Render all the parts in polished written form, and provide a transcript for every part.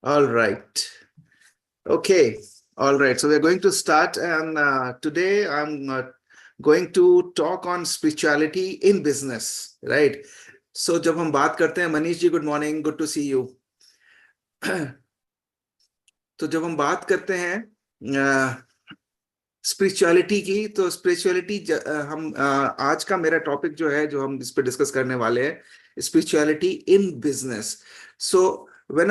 All right. Okay. All right. So we're going to start, and today I'm going to talk on spirituality in business, right? So जब हम बात करते हैं, Manish ji, good morning, good to see you. तो जब हम बात करते हैं स्पिरिचुअलिटी की, तो स्पिरिचुअलिटी हम आज का मेरा टॉपिक जो है, जो हम इस पे डिस्कस करने वाले हैं, spirituality in business. So when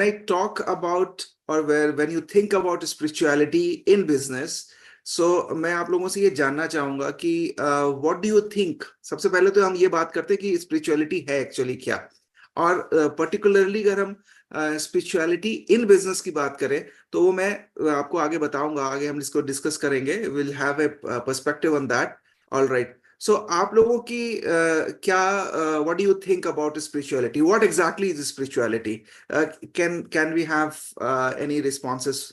I talk about, और when you think about spirituality in business, so मैं आप लोगों से ये जानना चाहूंगा कि व्हाट डू यू थिंक। सबसे पहले तो हम ये बात करते हैं कि स्पिरिचुअलिटी है एक्चुअली क्या, और पर्टिकुलरली अगर हम स्पिरिचुअलिटी इन बिजनेस की बात करें, तो वो मैं आपको आगे बताऊंगा, आगे हम इसको डिस्कस करेंगे, will have a perspective on that. All right. So आप लोगों की क्या, what do you think about spirituality, what exactly is spirituality? Can we have any responses?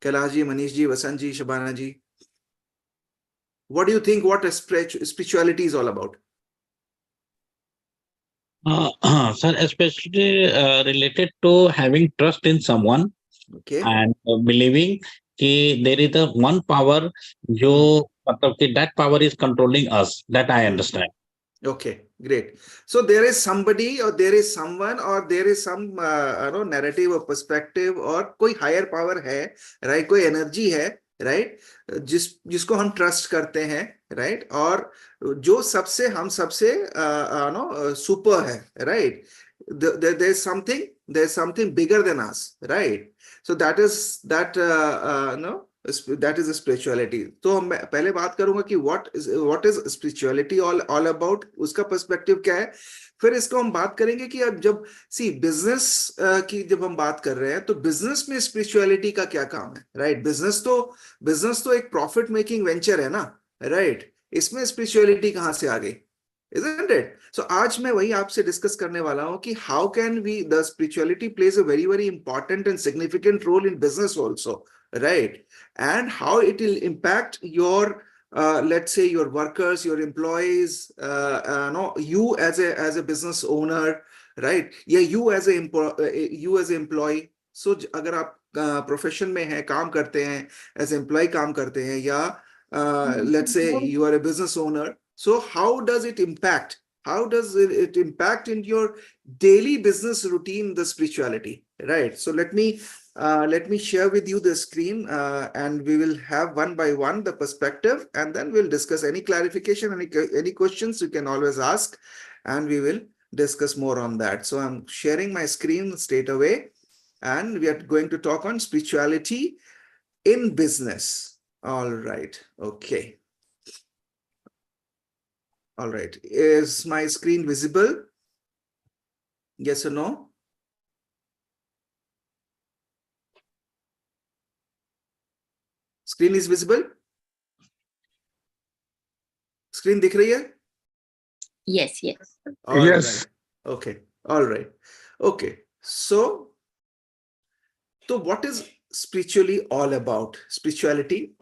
Kailash ji, Manish ji, Vasant ji, Shabana ji, what do you think, what spirituality is all about? Sir, especially related to having trust in someone okay. and believing कि there is a one power जो मतलब कि that power is controlling us. That I understand. Okay, great. So there is somebody, or there is someone, or there is some narrative or perspective, और कोई higher power है, right? कोई energy है, right? जिसको हम trust करते हैं, right? और जो सबसे हम सबसे नो super है, right? There's something bigger than us, right? So that is that no that is spirituality. तो हम पहले बात करूंगा कि what is spirituality all about, उसका पर्सपेक्टिव क्या है। फिर इसको हम बात करेंगे कि अब जब बिजनेस की जब हम बात कर रहे हैं, तो बिजनेस में स्पिरिचुअलिटी का क्या काम है, राइट? बिजनेस तो एक प्रॉफिट मेकिंग वेंचर है ना, राइट? इसमें स्पिरिचुअलिटी कहाँ से आ गई, isn't it? So आज मैं वही आपसे डिस्कस करने वाला हूं कि how can we, the spirituality plays a very important and significant role in business also, right? And how it will impact your let's say your workers, your employees, no, you as a business owner, right? Yeah, you as a you as an employee. So अगर आप profession में हैं, काम करते हैं, as employ काम करते हैं, या let's say you are a business owner, so how does it impact? How does it impact in your daily business routine, the spirituality, right? So let me share with you the screen, and we will have one by one the perspective, and then we'll discuss any clarification, any questions you can always ask, and we will discuss more on that. So I'm sharing my screen straight away, and we are going to talk on spirituality in business. All right. Okay. All right. Is my screen visible? Yes or no? Screen is visible? Screen दिख रही है? Yes, yes. All Yes. right. Okay. All right. Okay. So what is spirituality all about? Spirituality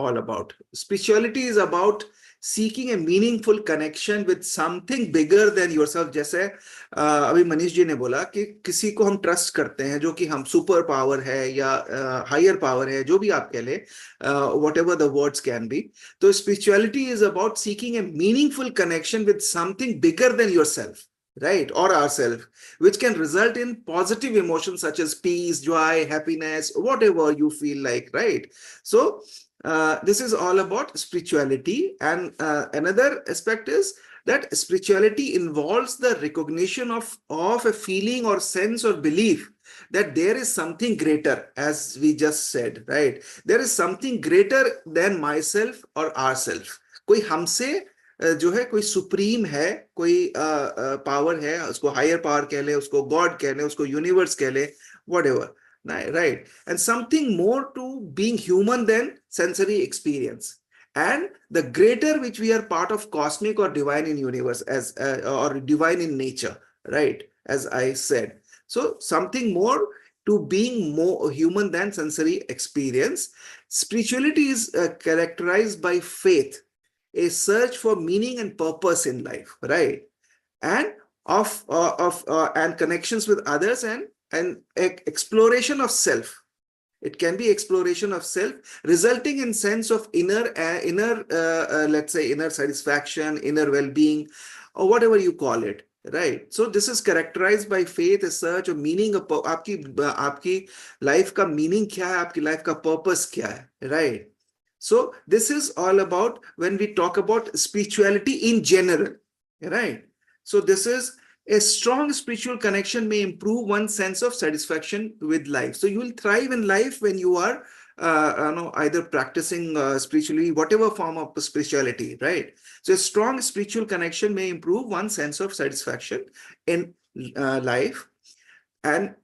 is about seeking a meaningful connection with something bigger than yourself. जैसे अभी मनीष जी ने बोला कि किसी को हम ट्रस्ट करते हैं, जो कि हम सुपर पावर है या हायर पावर है, जो भी आप कह ले, whatever the words can be. तो spirituality is about seeking a meaningful connection with something bigger than yourself, right, or ourselves, which can result in positive emotions such as peace, joy, happiness, whatever you feel like, right? So this is all about spirituality. And another aspect is that spirituality involves the recognition of a feeling or sense or belief that there is something greater, as we just said, right? There is something greater than myself or ourselves. कोई हमसे जो है, कोई supreme है, कोई power है, उसको higher power कह ले, उसको गॉड कह ले, उसको यूनिवर्स कह ले, whatever, right? And something more to being human than sensory experience, and the greater which we are part of cosmic or divine in universe, as or divine in nature, right, as I said. So something more to being more human than sensory experience. Spirituality is characterized by faith, a search for meaning and purpose in life, right? And of and connections with others, and and exploration of self. It can be exploration of self, resulting in sense of let's say inner satisfaction, inner well-being, or whatever you call it, right? So this is characterized by faith as such, or meaning of आपकी life का meaning क्या है, आपकी life का purpose क्या है, right? So this is all about when we talk about spirituality in general, right? So this is a strong spiritual connection may improve one's sense of satisfaction with life. So you will thrive in life when you are either practicing spiritually, whatever form of spirituality, right? So a strong spiritual connection may improve one's sense of satisfaction in life. And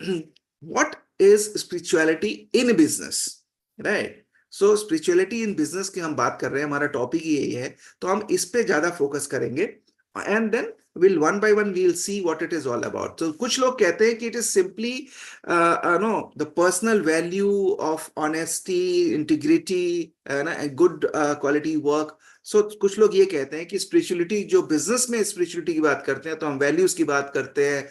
what is spirituality in business, right? So spirituality in business की हम बात कर रहे हैं, हमारा topic ही यही है, तो हम इस पे ज्यादा फोकस करेंगे, and then we'll one by one we'll see what it is all about. So कुछ लोग कहते हैं कि it is simply the personal value of honesty, integrity, and good quality work. So कुछ लोग ये कहते हैं कि spirituality, जो business में spirituality की बात करते हैं, तो हम values की बात करते हैं,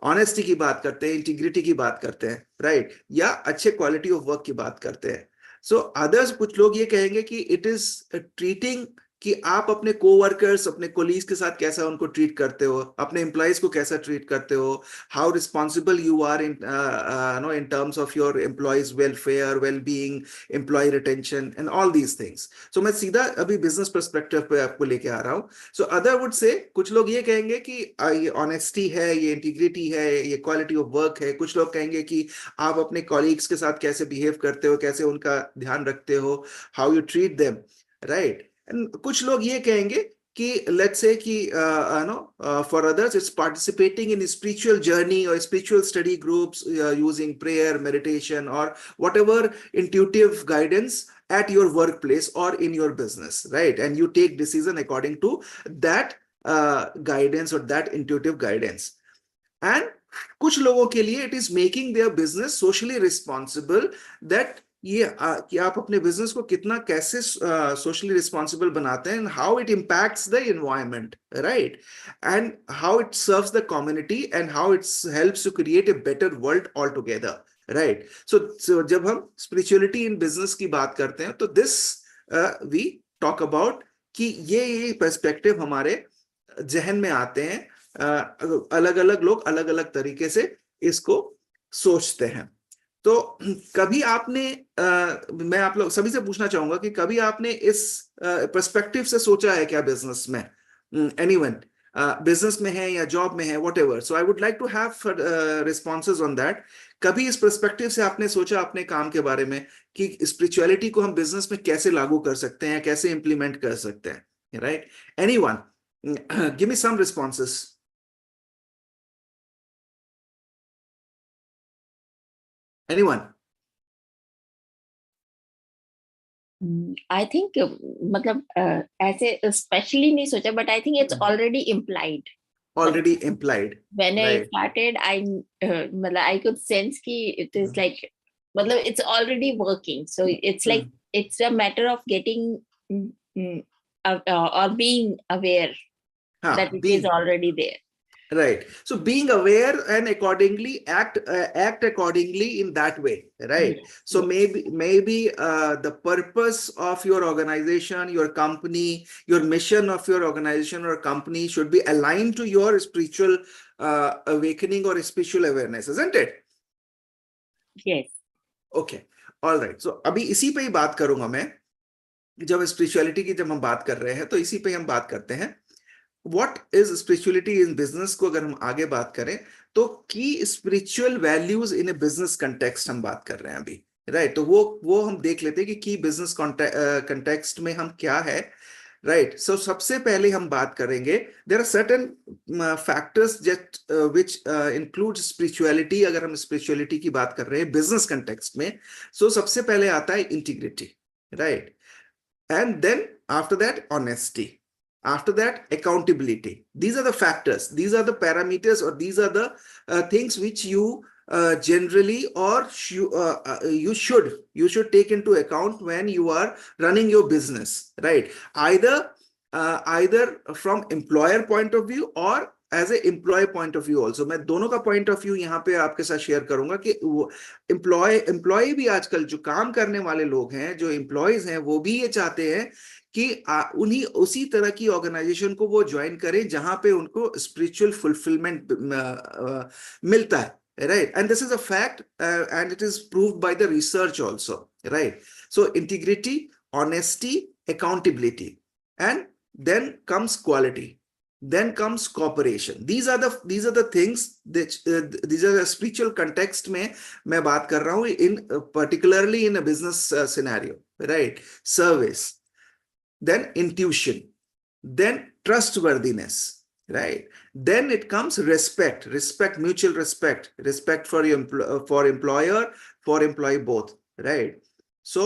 ऑनेस्टी की बात करते हैं, इंटीग्रिटी की बात करते हैं, राइट, या अच्छे क्वालिटी ऑफ वर्क की बात करते हैं. सो अदर्स, कुछ लोग ये कहेंगे कि इट इज ट्रीटिंग, कि आप अपने कोवर्कर्स, अपने कोलीग्स के साथ कैसा उनको ट्रीट करते हो, अपने एम्प्लॉइज को कैसा ट्रीट करते हो, how responsible you are in terms of your employees welfare, well-being, employ retention and all these things. So मैं सीधा अभी बिजनेस पर्सपेक्टिव पे आपको लेके आ रहा हूँ. सो अदर वुड से, कुछ लोग ये कहेंगे कि ये ऑनेस्टी है, ये इंटीग्रिटी है, ये क्वालिटी ऑफ वर्क है. कुछ लोग कहेंगे कि आप अपने कॉलीग्स के साथ कैसे बिहेव करते हो, कैसे उनका ध्यान रखते हो, how you treat them, right. And कुछ लोग ये कहेंगे कि लेट्स से कि for others it's participating in spiritual journey और spiritual study groups using prayer, meditation और whatever intuitive guidance at your workplace or in your business, right? And you take decision according to that guidance or that intuitive guidance. And कुछ लोगों के लिए it is making their business socially responsible, that ये कि आप अपने business को कितना कैसे सोशली रिस्पॉन्सिबल बनाते हैं, how it impacts the environment, right, and how it serves the community, and how it helps to create a better world all together, right. So जब हम स्पिरिचुअलिटी इन बिजनेस की बात करते हैं, तो दिस वी टॉक अबाउट कि ये perspective हमारे जहन में आते हैं. अलग अलग लोग अलग अलग तरीके से इसको सोचते हैं. तो कभी आपने मैं आप लोग सभी से पूछना चाहूंगा कि कभी आपने इस पर्सपेक्टिव से सोचा है क्या बिजनेस में? एनीवन बिजनेस में है या जॉब में है, whatever. So I would like to have responses on that. कभी इस पर्सपेक्टिव से आपने सोचा अपने काम के बारे में कि स्पिरिचुअलिटी को हम बिजनेस में कैसे लागू कर सकते हैं, कैसे इंप्लीमेंट कर सकते हैं, right? Anyone, give me some responses. Anyone? I think मतलब ऐसे स्पेशली नहीं सोचा, but I think it's already implied. Already implied. When right. I started, मतलब I could sense कि it is like मतलब it's already working. So it's like it's a matter of getting or being aware that it is already there. Right. So being aware and accordingly act accordingly in that way, right? Yes. So yes. maybe the purpose of your organization, your company, your mission of your organization or company should be aligned to your spiritual awakening or spiritual awareness, isn't it? Yes. Okay. All right. So अभी इसी पे ही बात करूंगा मैं. जब spirituality की जब हम बात कर रहे हैं, तो इसी पे हम बात करते हैं. What is spirituality in business को अगर हम आगे बात करें, तो की spiritual values in A business context हम बात कर रहे हैं अभी, राइट? तो वो हम देख लेते हैं कि की बिजनेस कंटेक्स्ट में हम क्या है, राइट? सो सबसे पहले हम बात करेंगे, there are certain factors that which include spirituality. अगर हम स्पिरिचुअलिटी की बात कर रहे हैं बिजनेस कंटेक्स्ट में, सो सबसे पहले आता है integrity, right? And then after that honesty. After that, accountability. These are the factors, these are the parameters, or these are the things which you generally or you should take into account when you are running your business, right? Either from employer point of view or as a employ point of view also, मैं दोनों का point of view यहाँ पे आपके साथ share करूंगा कि employ भी आजकल जो काम करने वाले लोग हैं, जो एम्प्लॉयज हैं, वो भी ये चाहते हैं कि उन्हीं उसी तरह की ऑर्गेनाइजेशन को वो ज्वाइन करें जहां पे उनको स्पिरिचुअल फुलफिलमेंट मिलता है, right? And this is a fact, and it is proved by the research also, right? So integrity, honesty, accountability, and then comes quality, then comes cooperation. These are the things that these are the spiritual context में मैं बात कर रहा हूँ, in particularly in a business scenario, right? Service, then intuition, then trustworthiness, right? Then it comes respect, mutual respect for your for employer, for employee both, right? So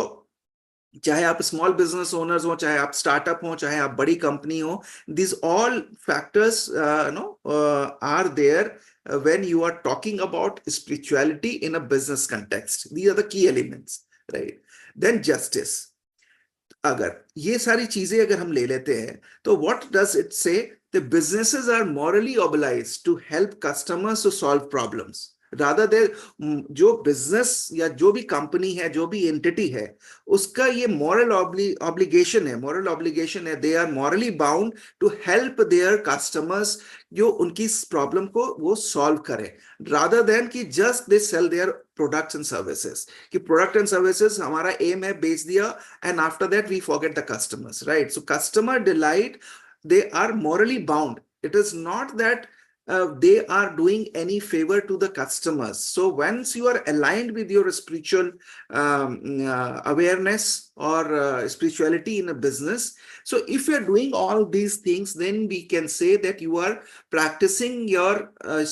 चाहे आप small business owners हो, चाहे आप startup हो, चाहे आप बड़ी company हो, these all factors are there when you are talking about spirituality in a business context. These are the key elements, right? Then justice. अगर ये सारी चीजें अगर हम ले लेते हैं, तो what does it say? The businesses are morally obliged to help customers to solve problems. Rather than जो बिजनेस या जो भी कंपनी है, जो भी एंटिटी है, उसका ये मॉरल ऑब्लिगेशन है, they are morally bound to help their customers, जो उनकी प्रॉब्लम को वो सॉल्व करें, रादर देन कि just they sell their products and services, कि प्रोडक्ट एंड सर्विसेज हमारा एम है, बेच दिया, and after that we forget the customers, right? So customer delight, they are morally bound. It is not that they are doing any favor to the customers. So once you are aligned with your spiritual awareness or spirituality in a business, so if you are doing all these things, then we can say that you are practicing your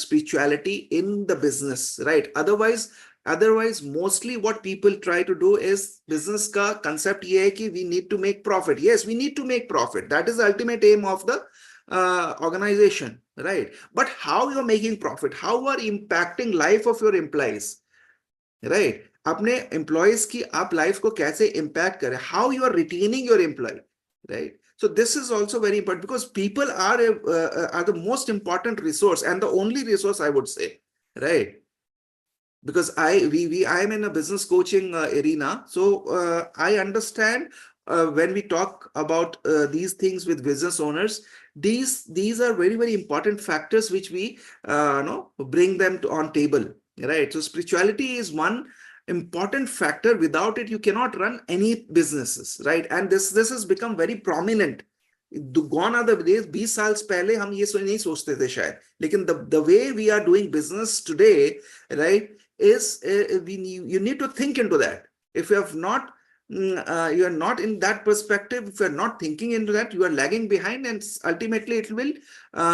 spirituality in the business, right? Otherwise mostly what people try to do is, business ka concept ye hai ki we need to make profit. Yes, we need to make profit, that is the ultimate aim of the organization, right? But how you are making profit, how you are impacting life of your employees, right? अपने employees की आप life को कैसे impact करें, how you are retaining your employee, right? So this is also very important, because people are the most important resource, and the only resource, I would say, right? Because I am in a business coaching arena, so I understand when we talk about these things with business owners, these are very, very important factors which we bring them on table, right? So spirituality is one important factor. Without it, you cannot run any businesses, right? And this has become very prominent. Gone are the days, 20 साल पहले हम ये नहीं सोचते थे शायद, लेकिन the way we are doing business today, right, is you need to think into that. If you have not you are not in that perspective, if you are not thinking into that, you are lagging behind, and ultimately it will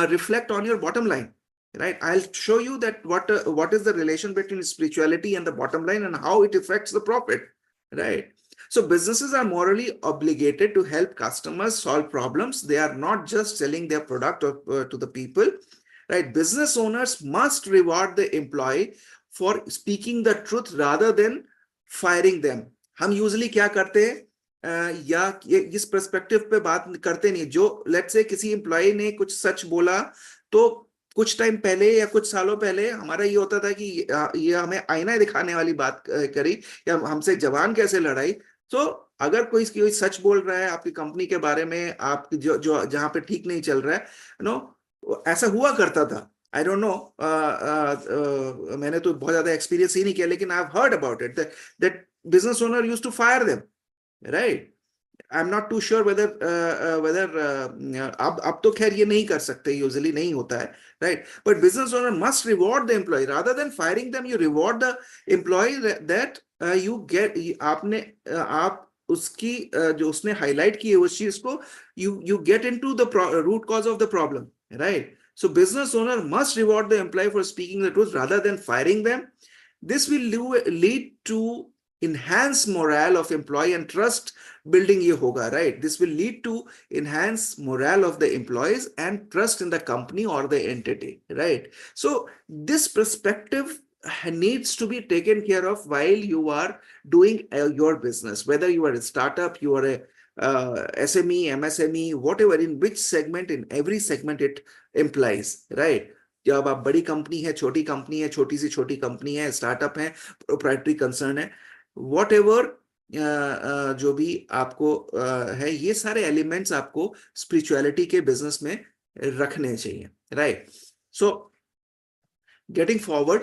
reflect on your bottom line, right? I'll show you that what is the relation between spirituality and the bottom line, and how it affects the profit, right? So businesses are morally obligated to help customers solve problems. They are not just selling their product to the people, right? Business owners must reward the employee for speaking the truth rather than firing them. हम usually क्या करते हैं, या इस perspective पे बात करते नहीं, जो let's say किसी employee ने कुछ सच बोला, तो कुछ टाइम पहले या कुछ सालों पहले हमारा ये होता था कि ये हमें आईना दिखाने वाली बात करी, या हमसे जवान कैसे लड़ाई। तो अगर कोई सच बोल रहा है आपकी कंपनी के बारे में, आप जो जहां पे ठीक नहीं चल रहा है, ऐसा हुआ करता था। आई डोंट नो, मैंने तो बहुत ज्यादा एक्सपीरियंस ही नहीं किया, लेकिन I have heard about it that business owner used to fire them, right? I am not too sure whether अब तो खैर ये नहीं कर सकते, यूजुअली नहीं होता है, right? But business owner must reward the employ rather than firing them. You reward the employ that you get, आप उसकी जो उसने हाईलाइट की है उस चीज को, you get into the root cause of the problem, right? So business owner must reward the employee for speaking the truth rather than firing them. This will lead to enhance morale of employee and trust building ye hoga, right? This will lead to enhance morale of the employees and trust in the company or the entity, right? So this perspective needs to be taken care of while you are doing your business, whether you are a startup, you are a SME, MSME, whatever, in which segment, in every segment it implies, right? जब आप बड़ी company है, छोटी company है, छोटी सी छोटी company है, startup है, प्रोप्राइटरी कंसर्न है, वॉट एवर जो भी आपको है, ये सारे एलिमेंट्स आपको स्पिरिचुअलिटी के बिजनेस में रखने चाहिए, राइट? सो गेटिंग फॉरवर्ड,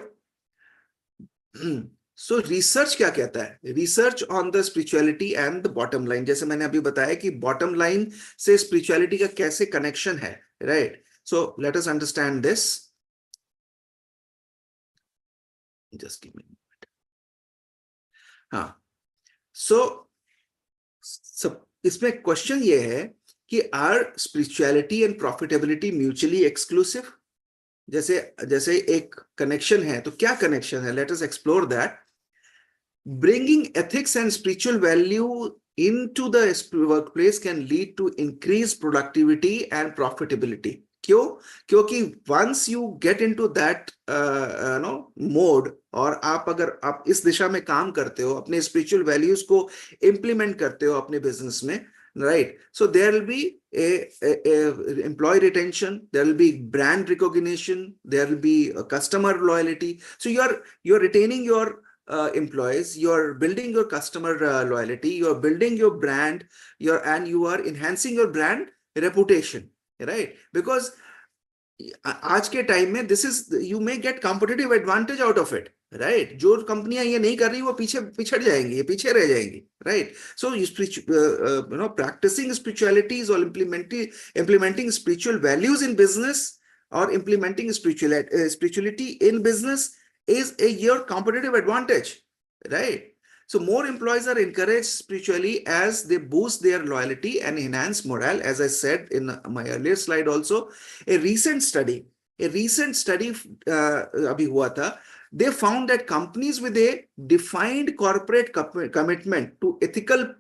सो रिसर्च क्या कहता है? Research on the spirituality and the bottom line, जैसे मैंने अभी बताया कि बॉटम लाइन से स्पिरिचुअलिटी का कैसे कनेक्शन है, right? So let us understand this, just give me, हाँ। सो इसमें क्वेश्चन ये है कि are spirituality and profitability mutually exclusive? जैसे जैसे एक कनेक्शन है, तो क्या कनेक्शन है? Let us explore that. Bringing ethics and spiritual value into the workplace can lead to increased productivity and profitability. क्यों? क्योंकि once you get into that mode, और आप अगर आप इस दिशा में काम करते हो, अपने spiritual values को implement करते हो अपने business में, right? So there will be a employee retention, there will be brand recognition, there will be a customer loyalty. So you're retaining your employees, you're building your customer loyalty, you're building your brand, and you are enhancing your brand reputation, right? Because आज के time में this is, you may get competitive advantage out of it, right? जो कंपनियां ये नहीं कर रही वो पीछे पिछड़ जाएंगी, ये पीछे रह जाएंगी, right? So practicing spirituality is all implementing spiritual values in business, or implementing spirituality in business is your competitive advantage, right? So more employees are encouraged spiritually as they boost their loyalty and enhance morale. As I said in my earlier slide also, a recent study अभी हुआ था, they found that companies with a defined corporate commitment to ethical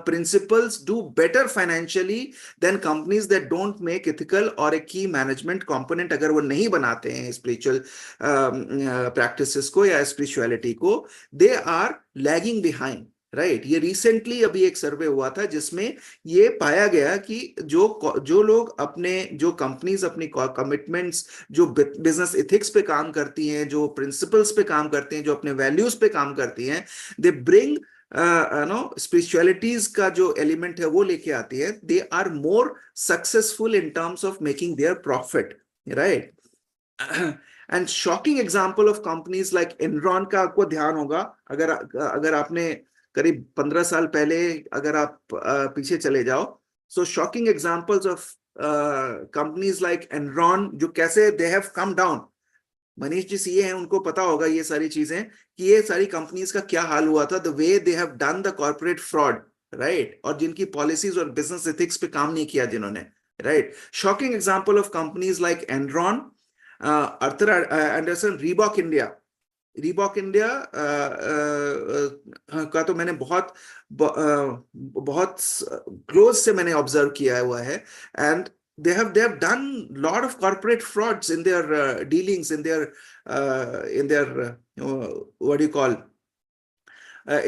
principles do better financially than companies that don't make ethical or a key management component. अगर वो नहीं बनाते हैं spiritual practices को या spirituality को, they are lagging behind, right? ये recently अभी एक सर्वे हुआ था जिसमें ये पाया गया कि जो लोग अपने, जो कंपनीज अपनी कमिटमेंट्स, जो बिजनेस एथिक्स पे काम करती हैं, जो प्रिंसिपल्स पे काम करती हैं, जो अपने वैल्यूज पे काम करती हैं, दे ब्रिंग स्पिरिचुअलिटीज का जो एलिमेंट है वो लेके आती है, they are more successful in terms of making their profit, right? And shocking example of companies like Enron का आपको ध्यान होगा, अगर आपने करीब 15 साल पहले अगर आप पीछे चले जाओ, so shocking examples of companies like Enron, जो कैसे they have come down. Manish ji CA हैं, उनको पता होगा ये सारी चीजें कि ये सारी कंपनीज का क्या हाल हुआ था, the way they have done the corporate fraud, right? और जिनकी पॉलिसीज और बिजनेस एथिक्स पे काम नहीं किया जिन्होंने, right? Shocking example of companies like Enron, Arthur Andersen, Reebok India. Reebok India का तो मैंने बहुत क्लोज से मैंने ऑब्जर्व किया हुआ है, and they have done lot of corporate frauds in their dealings, in their what do you call,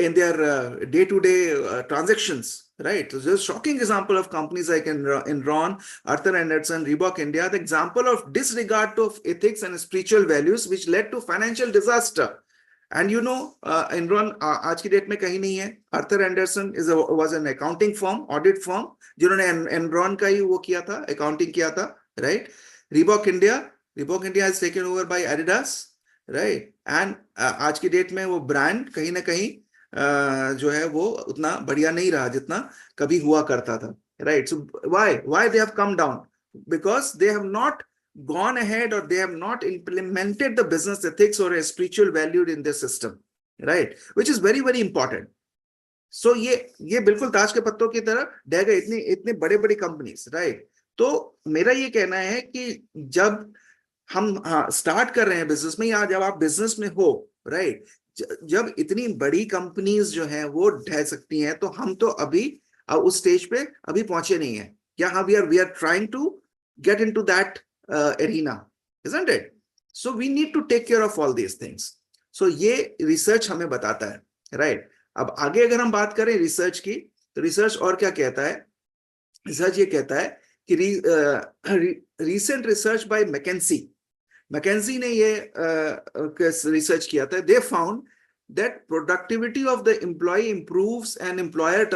in their day-to-day transactions, right? So there's a shocking example of companies like Enron, Arthur Andersen, Reebok India, the example of disregard of ethics and spiritual values which led to financial disaster. And you know, Enron आज की date में कहीं नहीं है. Arthur Andersen was an accounting firm, audit firm, जिन्होंने Enron का ही वो किया था, accounting किया था, right? Reebok India has taken over by Adidas, right? And आज की डेट में वो ब्रांड कहीं ना कहीं जो है वो उतना बढ़िया नहीं रहा जितना कभी हुआ करता था, right? So why they have come down? Because they have not gone ahead, or they have not implemented the business ethics or a spiritual value in their system, right? Which is very, very important. So ये बिल्कुल ताश के पत्तों की तरह ढह गए इतने बड़े बड़ी कंपनीज, राइट? तो मेरा ये कहना है कि जब हम स्टार्ट कर रहे हैं बिजनेस में, या जब आप बिजनेस में हो, राइट, जब इतनी बड़ी कंपनीज जो हैं वो ढह सकती हैं, तो हम तो अभी उस स्टेज पे अभी पहुंचे नहीं है. या हाँ, we are trying to get into that arena, isn't it? So we need to take care of all these things. So ये रिसर्च हमें बताता है, right? अब आगे अगर हम बात करें रिसर्च की, तो रिसर्च और क्या कहता है? रिसर्च ये कहता है कि रीसेंट रिसर्च बाय मैकेंजी ने ये रिसर्च किया था. They found that productivity of the employee improves and employee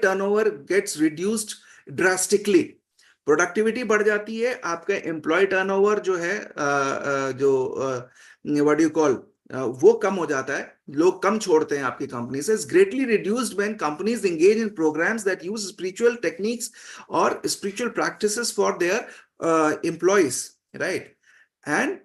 turnover gets reduced drastically. Productivity बढ़ जाती है, आपका एम्प्लॉय टर्नओवर जो है जो व्हाट डू यू कॉल वो कम हो जाता है, लोग कम छोड़ते हैं आपकी कंपनी से. Greatly reduced when companies engage in programs that use spiritual techniques और spiritual practices for their employees, right. And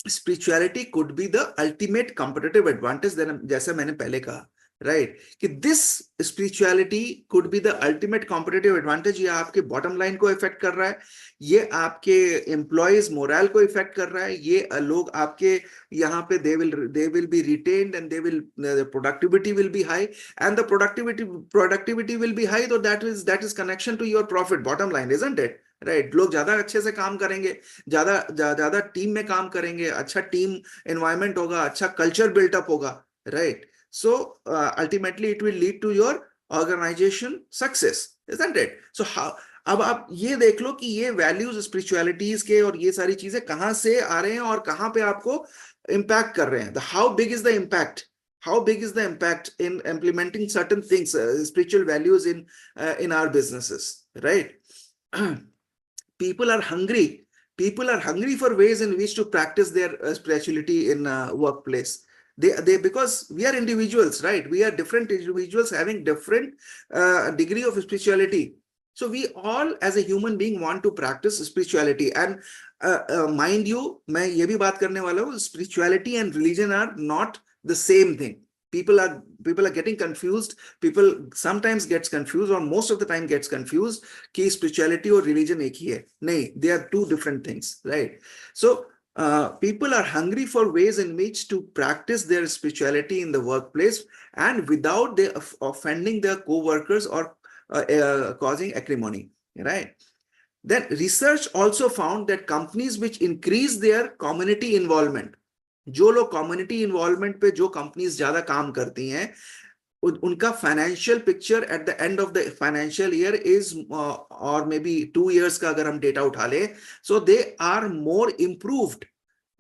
spirituality could be the ultimate competitive advantage. जैसे मैंने पहले कहा, राइट, कि this spirituality could be the ultimate competitive advantage. ये आपके bottom line को effect कर रहा है, ये आपके एम्प्लॉयज मोरल को इफेक्ट कर रहा है, ये लोग आपके यहाँ पे they will be retained and productivity will be high, and the productivity will be high. तो that is connection to your profit, bottom line, isn't it? Right. लोग ज्यादा अच्छे से काम करेंगे, ज्यादा टीम में काम करेंगे, अच्छा टीम एनवायरमेंट होगा, अच्छा कल्चर बिल्टअप होगा, right. So ultimately it will lead to your organization success, isn't it? So अब आप ये देख लो कि ये वैल्यूज स्पिरिचुअलिटीज के और ये सारी चीजें कहां से आ रहे हैं और कहां पे आपको इम्पैक्ट कर रहे हैं. How big is the impact, how big is the impact in implementing certain things, spiritual values in our businesses, right? People are hungry for ways in which to practice their spirituality in workplace. They because we are individuals, right? We are different individuals having different degree of spirituality. So we all as a human being want to practice spirituality. And mind you, मैं ये भी बात करने वाला हूँ, spirituality and religion are not the same thing. People are getting confused. People sometimes gets confused, or most of the time gets confused कि spirituality और religion एक ही है. नहीं, they are two different things, right? So people are hungry for ways in which to practice their spirituality in the workplace and without they offending their co-workers or causing acrimony, right? Then research also found that companies which increase their community involvement, जो लोग community involvement पे जो companies ज्यादा काम करती हैं, उनका financial picture at the end of the financial year is और मे बी 2 years का अगर हम डेटा उठा ले, so they are more improved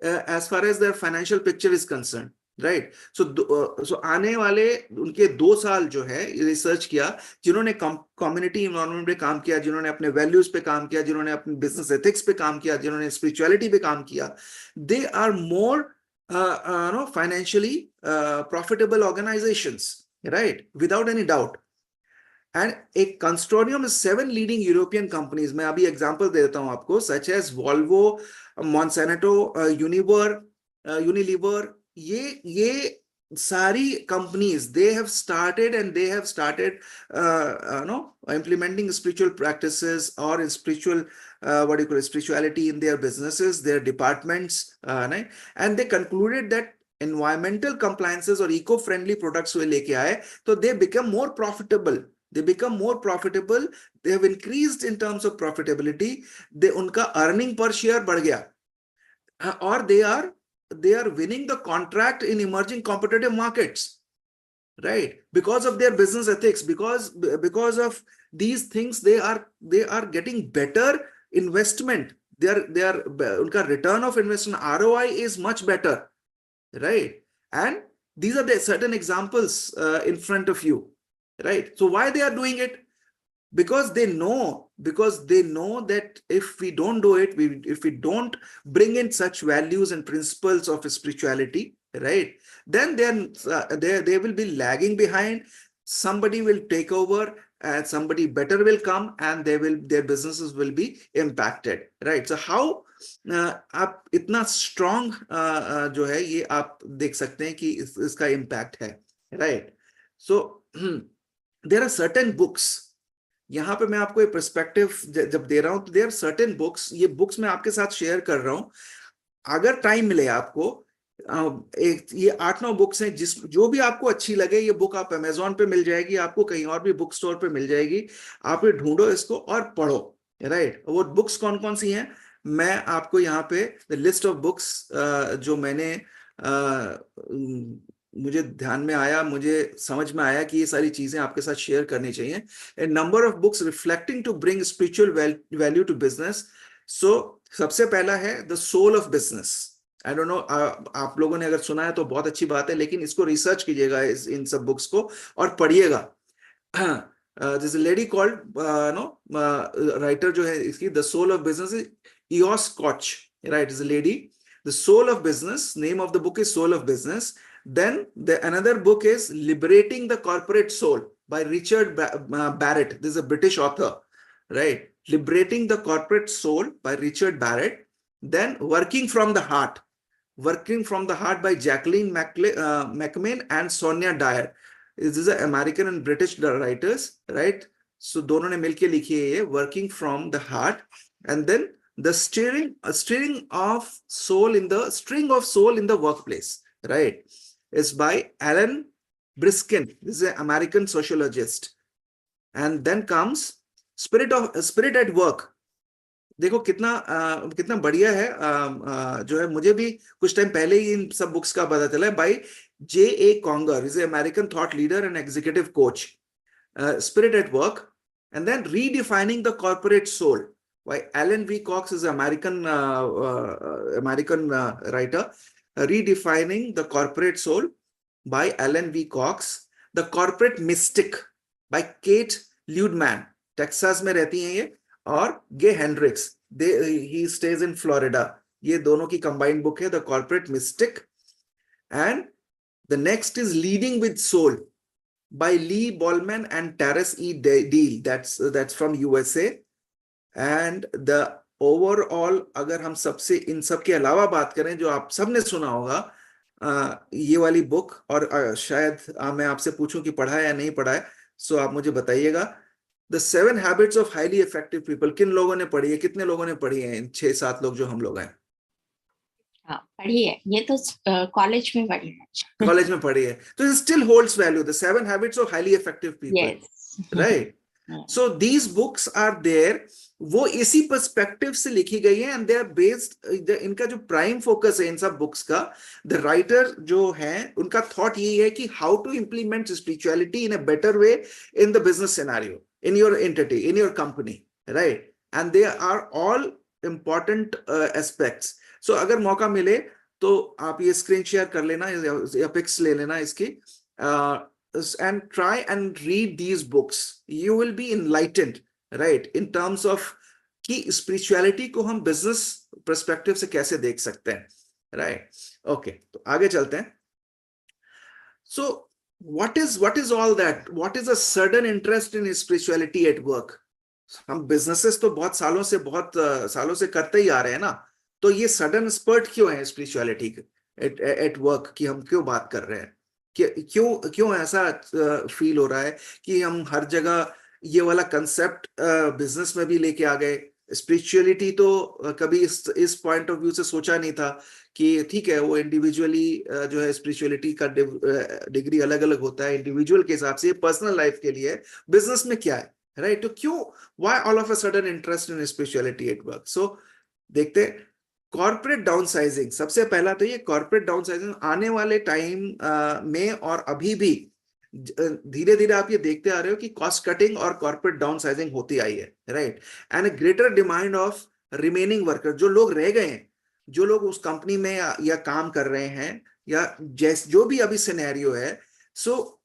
as far as their financial picture is concern, right. So आने वाले उनके 2 साल जो है रिसर्च किया, जिन्होंने कम्युनिटी इन्वायरमेंट पे काम किया, जिन्होंने अपने वैल्यूज पे काम किया, जिन्होंने अपने बिजनेस एथिक्स पे काम किया, जिन्होंने स्पिरिचुअलिटी पे काम किया, they are more financially profitable organizations, right, without any doubt. And a consortium of 7 leading European companies, मैं अभी example देता हूं आपको, such as Volvo, Monsanto, Unilever, ये सारी companies, they have started implementing spiritual practices or in spiritual spirituality in their businesses, their departments, right? And they concluded that environmental compliances or eco-friendly products वो लेके आए, so they become more profitable. They have increased in terms of profitability. उनका earning per share बढ़ गया, or they are winning the contract in emerging competitive markets, right? Because of their business ethics, because of these things, they are getting better investment. उनका return of investment, ROI, is much better, right? And these are the certain examples in front of you, right? So why they are doing it? Because they know that if we don't do it, if we don't bring in such values and principles of spirituality, right, then they will be lagging behind. Somebody will take over and somebody better will come, and their businesses will be impacted, right? So how आप इतना strong जो है ये आप देख सकते हैं कि इसका impact है, right? So there are certain books. यहाँ पे मैं आपको एक पर्सपेक्टिव जब दे रहा हूं, तो देयर आर सर्टेन बुक्स, ये बुक्स मैं आपके साथ शेयर कर रहा हूं. अगर टाइम मिले आपको, ये 8-9 बुक्स हैं, जो भी आपको अच्छी लगे, ये बुक आप अमेजोन पे मिल जाएगी, आपको कहीं और भी बुक स्टोर पे मिल जाएगी. आप ये ढूंढो इसको और पढ़ो, राइट. वो बुक्स कौन कौन सी हैं, मैं आपको यहाँ पे द लिस्ट ऑफ बुक्स जो मैंने मुझे ध्यान में आया, मुझे समझ में आया कि ये सारी चीजें आपके साथ शेयर करनी चाहिए. A number of books reflecting to bring spiritual value to business. So सबसे पहला है the soul of business. I don't know, आप लोगों ने अगर सुना है तो बहुत अच्छी बात है, लेकिन इसको रिसर्च कीजिएगा इन सब बुक्स को और पढ़िएगा. This lady called no writer जो है इसकी द सोल ऑफ बिजनेस इओस स्कॉच, right, is a lady. The soul of business, name of the book is Soul of Business. Then another book is Liberating the Corporate Soul by Richard Barrett. This is a British author, right? Liberating the Corporate Soul by Richard Barrett. Then Working from the Heart. Working from the Heart by Jacqueline McMahon and Sonia Dyer. This is American and British writers, right? So दोनों ने मिलके लिखी है ये Working from the Heart. And then the string of soul in the workplace, right, is by Alan Briskin. This is an American sociologist. And then comes Spirit at Work. देखो कितना बढ़िया है. जो है मुझे भी कुछ टाइम पहले ही इन सब बुक्स का पता चला है. By J.A. Conger, is an American thought leader and executive coach. Spirit at Work. And then Redefining the Corporate Soul by Alan V. Cox, is an American writer. Redefining the Corporate Soul by Alan V. Cox. The Corporate Mystic by Kate Ludeman, Texas में रहती हैं ये, और गे Henriques, he stays in Florida. ये दोनों की combined book है The Corporate Mystic. And the next is Leading with Soul by Lee Bolman and Terrace E. Deal. That's from USA. And the overall, अगर हम सबसे इन सब के अलावा बात करें जो आप सबने सुना होगा, ये वाली बुक, और शायद मैं आपसे पूछूं कि पढ़ा है या नहीं पढ़ा है, सो आप मुझे बताइएगा. The 7 habits of highly effective people. किन लोगों ने पढ़ी है, कितने लोगों ने पढ़ी है? 6-7 लोग जो हम लोग हैं. हाँ, पढ़ी है ये तो, कॉलेज में पढ़ी है. कॉलेज में पढ़ी है, तो it still holds value. The 7 habits of highly effective people. Yes. Right. So these books are there. वो इसी पर्सपेक्टिव से लिखी गई है, एंड दे आर बेस्ड, इनका जो प्राइम फोकस है इन सब बुक्स का, द राइटर जो है उनका थॉट यही है कि how to implement spirituality in a better way in the business scenario, in your entity, in your company, right. And they are all important aspects. So अगर मौका मिले तो आप ये स्क्रीन शेयर कर लेना या पिक्स ले लेना इसकी, and try and read these books. You will be enlightened, right, in terms of कि spirituality को हम business perspective से कैसे देख सकते हैं, right? Okay, तो आगे चलते हैं. So what is all that? What is a sudden interest in spirituality at work? हम businesses तो बहुत सालों से करते ही आ रहे हैं ना, तो ये sudden spurt क्यों है spirituality at work की हम क्यों बात कर रहे हैं? क्यों ऐसा फील हो रहा है कि हम हर जगह ये वाला कंसेप्ट बिजनेस में भी लेके आ गए? स्पिरिचुअलिटी तो कभी इस पॉइंट ऑफ व्यू से सोचा नहीं था कि ठीक है, वो इंडिविजुअली जो है स्पिरिचुअलिटी का डिग्री अलग अलग होता है इंडिविजुअल के हिसाब से, पर्सनल लाइफ के लिए. बिजनेस में क्या है, राइट? तो क्यों, why all of a sudden interest in spirituality at work? So देखते हैं. कॉर्पोरेट डाउनसाइजिंग, सबसे पहला तो ये कॉर्पोरेट डाउनसाइजिंग आने वाले टाइम में और अभी भी धीरे धीरे आप ये देखते आ रहे हो कि कॉस्ट कटिंग और कॉर्पोरेट डाउनसाइजिंग होती आई है, right. And a greater demand of remaining worker, जो लोग रह गए हैं, जो लोग उस कंपनी में या काम कर रहे हैं, या जो भी अभी सिनेरियो है, सो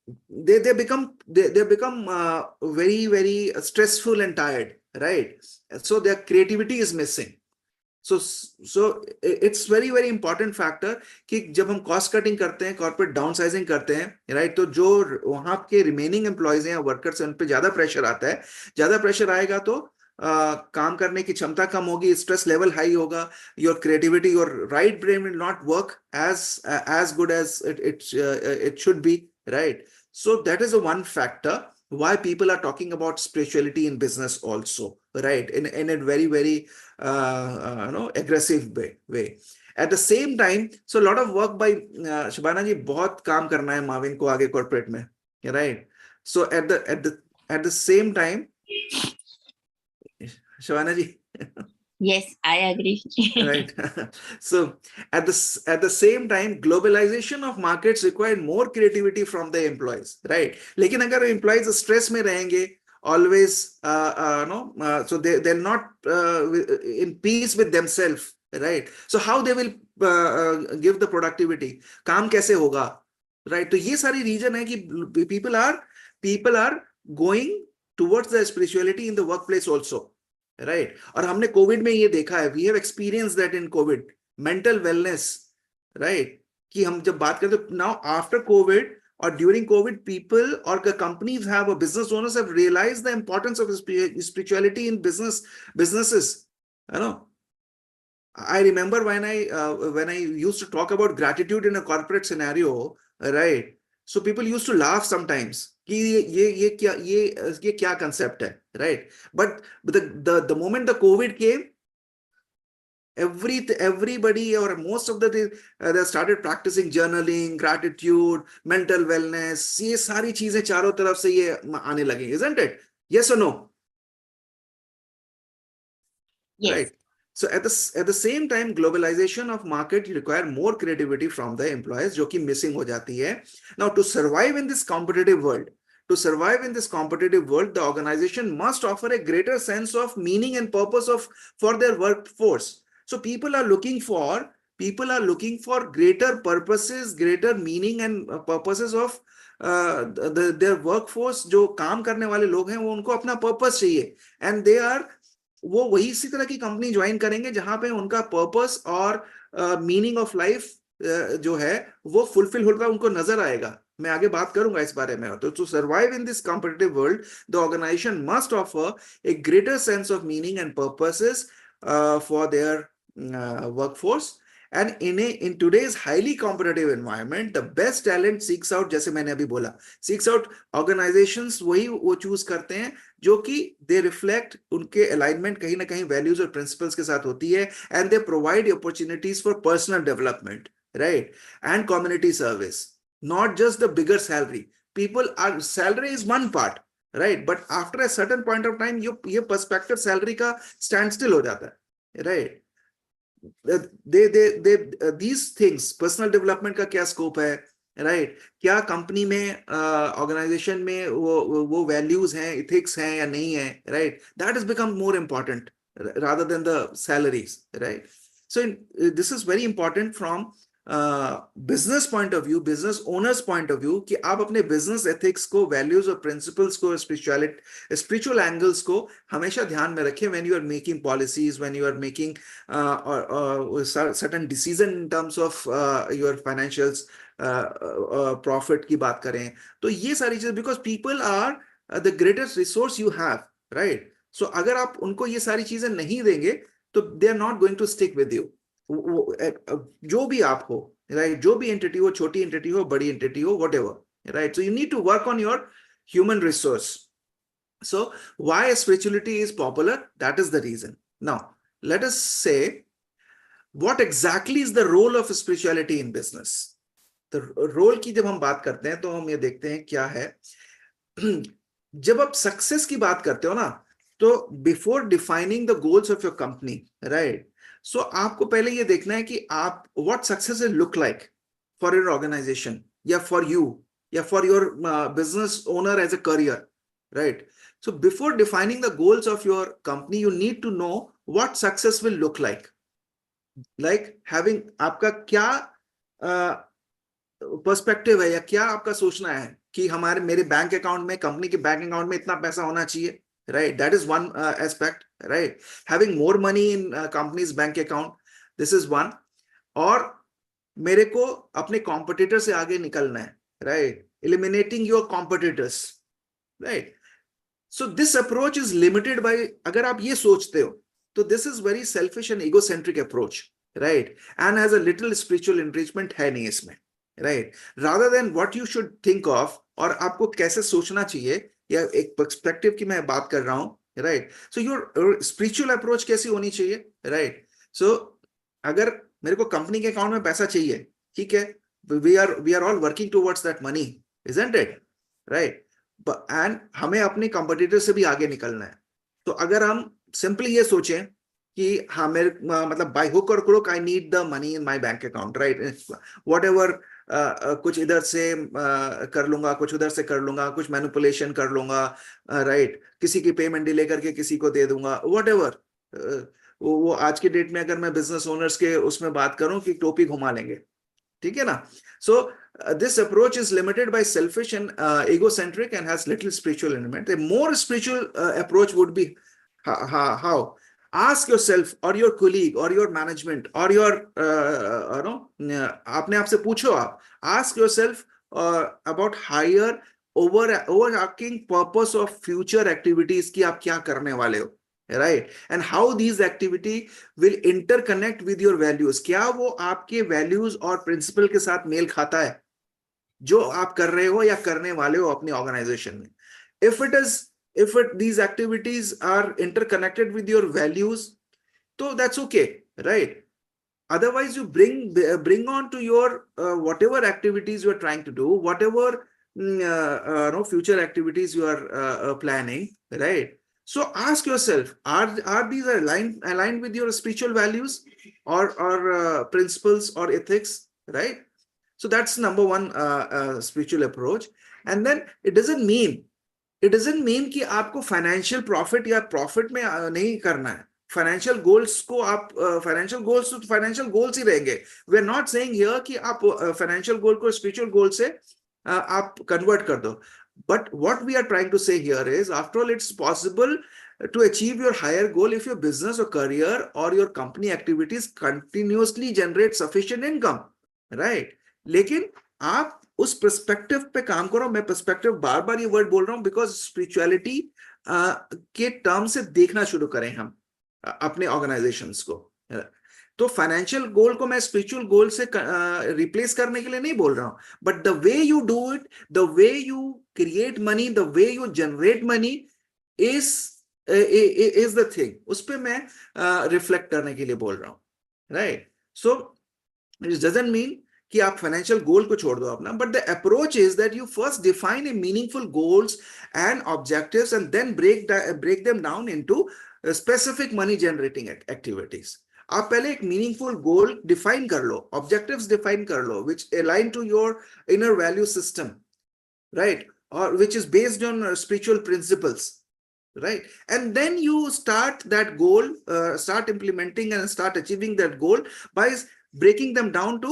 they become very stressful and tired, right? So their creativity is missing. So it's very important factor कि जब हम कॉस्ट कटिंग करते हैं, कॉर्पोरेट डाउनसाइजिंग करते हैं, राइट, तो जो वहां के रिमेनिंग एम्प्लॉयज हैं या वर्कर्स हैं, उन पे ज्यादा प्रेशर आता है. ज्यादा प्रेशर आएगा तो काम करने की क्षमता कम होगी, स्ट्रेस लेवल हाई होगा, your creativity, your right brain will not work as good as it should be, right? So that is a one factor why people are talking about spirituality in business also, right, in a very aggressive way. At the same time, so a lot of work by Shabana ji, बहुत काम करना है माविन को आगे corporate में, right? So at the same time, Shabana ji. Yes, I agree. Right. So at the same time, globalization of markets require more creativity from the employees, right? लेकिन अगर employees stress में रहेंगे, always no, so they're not in peace with themselves, right? So how they will give the productivity? काम कैसे होगा, right? तो ये सारी reason है कि people are going towards the spirituality in the workplace also. Right और हमने कोविड में ये देखा है, we have experience that in Covid, mental wellness, right? कि हम जब बात करते हैं नाउ आफ्टर कोविड और ड्यूरिंग कोविड, पीपल और कंपनीज हैव और business owners have realised the importance of spirituality in businesses, you know. I remember when I used to talk about gratitude in a corporate scenario, right? So people used to laugh sometimes कि ये क्या concept है, right? But the moment the COVID came, everybody or most of they started practicing journaling, gratitude, mental wellness. ये सारी चीजें चारों तरफ से ये आने लगी, isn't it? Yes or no? Yes. Right. So at the same time, globalization of market require more creativity from the employees, जो कि missing हो जाती है. Now, to survive in this competitive world, the organization must offer a greater sense of meaning and purpose for their workforce. So people are looking for greater purposes, greater meaning and purposes of their workforce. जो काम करने वाले लोग हैं वो उनको अपना purpose चाहिए, and they are वो वही इसी तरह की कंपनी ज्वाइन करेंगे जहां पे उनका पर्पस और मीनिंग ऑफ लाइफ जो है वो फुलफिल होता उनको नजर आएगा. मैं आगे बात करूंगा इस बारे में. तो to survive in this competitive world, the organisation must offer a greater sense of meaning and purposes for their workforce. And in today's highly competitive environment, the best talent seeks out, जैसे मैंने अभी बोला, seeks out organizations वो choose करते हैं जो कि they reflect उनके alignment कहीं ना कहीं values और principles के साथ होती है, and they provide opportunities for personal development, right? And community service, not just the bigger salary. Salary is one part, right? But after a certain point of time, ये perspective salary का standstill हो जाता है, right? these things, personal development का क्या scope है, right? क्या company में ऑर्गेनाइजेशन में वो वैल्यूज हैं, इथिक्स हैं या नहीं है, right? That is become more important rather than the salaries, right? So this is very important from business point of view, business owners point of view, कि आप अपने business ethics को, values और principles को, spiritual angles को हमेशा ध्यान में रखें when you are making policies, when you are making certain decision in terms of your financials, profit की बात करें तो ये सारी चीजें, because people are the greatest resource you have, right? So अगर आप उनको ये सारी चीजें नहीं देंगे तो they are not going to stick with you. जो भी आप हो, राइट? जो भी एंटिटी हो, छोटी एंटिटी हो, बड़ी एंटिटी हो, whatever, right? So you need to work on your human resource. So why spirituality is popular? That is the reason. Now let us say what exactly is the role of spirituality in business. The role की जब हम बात करते हैं तो हम ये देखते हैं क्या है. जब आप सक्सेस की बात करते हो ना, तो before defining the goals of your company, right, so आपको पहले ये देखना है कि आप what success will look like for your organization या फॉर यू या for your business owner as a career, right? So before defining the goals of your company you need to know what success will look like. Like having, आपका क्या perspective है या क्या आपका सोचना है कि मेरे बैंक अकाउंट में, कंपनी के बैंक अकाउंट में इतना पैसा होना चाहिए, right? That is one aspect, right? Having more money in company's bank account, this is one. और मेरे को अपने competitor से आगे निकलना है, right? Eliminating your competitors, right? So this approach is limited by, अगर आप ये सोचते हो तो this is very selfish and egocentric approach, right? And has a little spiritual enrichment है नहीं इसमें, right? Rather than what you should think of, और आपको कैसे सोचना चाहिए या एक पर्सपेक्टिव की मैं बात कर रहा हूं, right? So your spiritual approach कैसी होनी चाहिए, राइट? सो अगर मेरे को कंपनी के अकाउंट में पैसा चाहिए, ठीक है, we are all working towards that money, isn't it, right? And हमें अपने कंपटीटर से भी आगे निकलना है. तो अगर हम सिंपली ये सोचें कि हाँ मेरे मतलब बाय हुक और crook I need the money in my bank account, right, whatever, कुछ इधर से कर लूंगा, कुछ उधर से कर लूंगा, कुछ मैनिपुलेशन कर लूंगा, राइट, किसी की पेमेंट डिले करके किसी को दे दूंगा, वट एवर। वो आज के डेट में अगर मैं बिजनेस ओनर्स के उसमें बात करूं कि टोपी घुमा लेंगे, ठीक है ना। सो this approach is limited by selfish and egocentric and has little spiritual element. A more spiritual approach would be how ask yourself or your colleague or your management or your अपने आप से पूछो, आप ask yourself about higher overarching purpose of future activities कि आप क्या करने वाले हो, right, and how these activity will interconnect with your values, क्या वो आपके values और principle के साथ मेल खाता है जो आप कर रहे हो या करने वाले हो अपनी ऑर्गेनाइजेशन में। if these activities are interconnected with your values, तो that's okay, right, otherwise you bring on to your whatever activities you are trying to do, whatever no future activities you are planning, right. So ask yourself, are these aligned with your spiritual values or principles or ethics, right. So that's number one spiritual approach. And then it doesn't mean कि आपको financial profit या profit में नहीं करना है। Financial goals को आप financial goals ही रहेंगे। We are not saying here कि आप फाइनेंशियल गोल को स्पिरिचुअल गोल से आप कन्वर्ट कर दो, but what we are trying to say here is after all it's possible to achieve your higher goal if your business or career or your company activities continuously generate sufficient income, right. लेकिन आप उस perspective पे काम करो। मैं perspective बार बार ये word बोल रहा हूं बिकॉज स्पिरिचुअलिटी के टर्म से देखना शुरू करें हम अपने ऑर्गेनाइजेशंस को। तो फाइनेंशियल गोल को मैं स्पिरिचुअल गोल से रिप्लेस करने के लिए नहीं बोल रहा हूं, but the way you do it, the way you create money, the way you generate money is the thing, उस पर मैं रिफ्लेक्ट करने के लिए बोल रहा हूं, right. So it doesn't mean कि आप फाइनेंशियल गोल को छोड़ दो अपना, but the approach is that you first define a meaningful goals and objectives and then break them down into specific money generating activities. आप पहले एक मीनिंगफुल गोल define कर लो, ऑब्जेक्टिव्स डिफाइन कर लो which align to your inner value system, right, और which is based on spiritual principles, right, and then you start that goal, start implementing and start achieving that goal by breaking them down to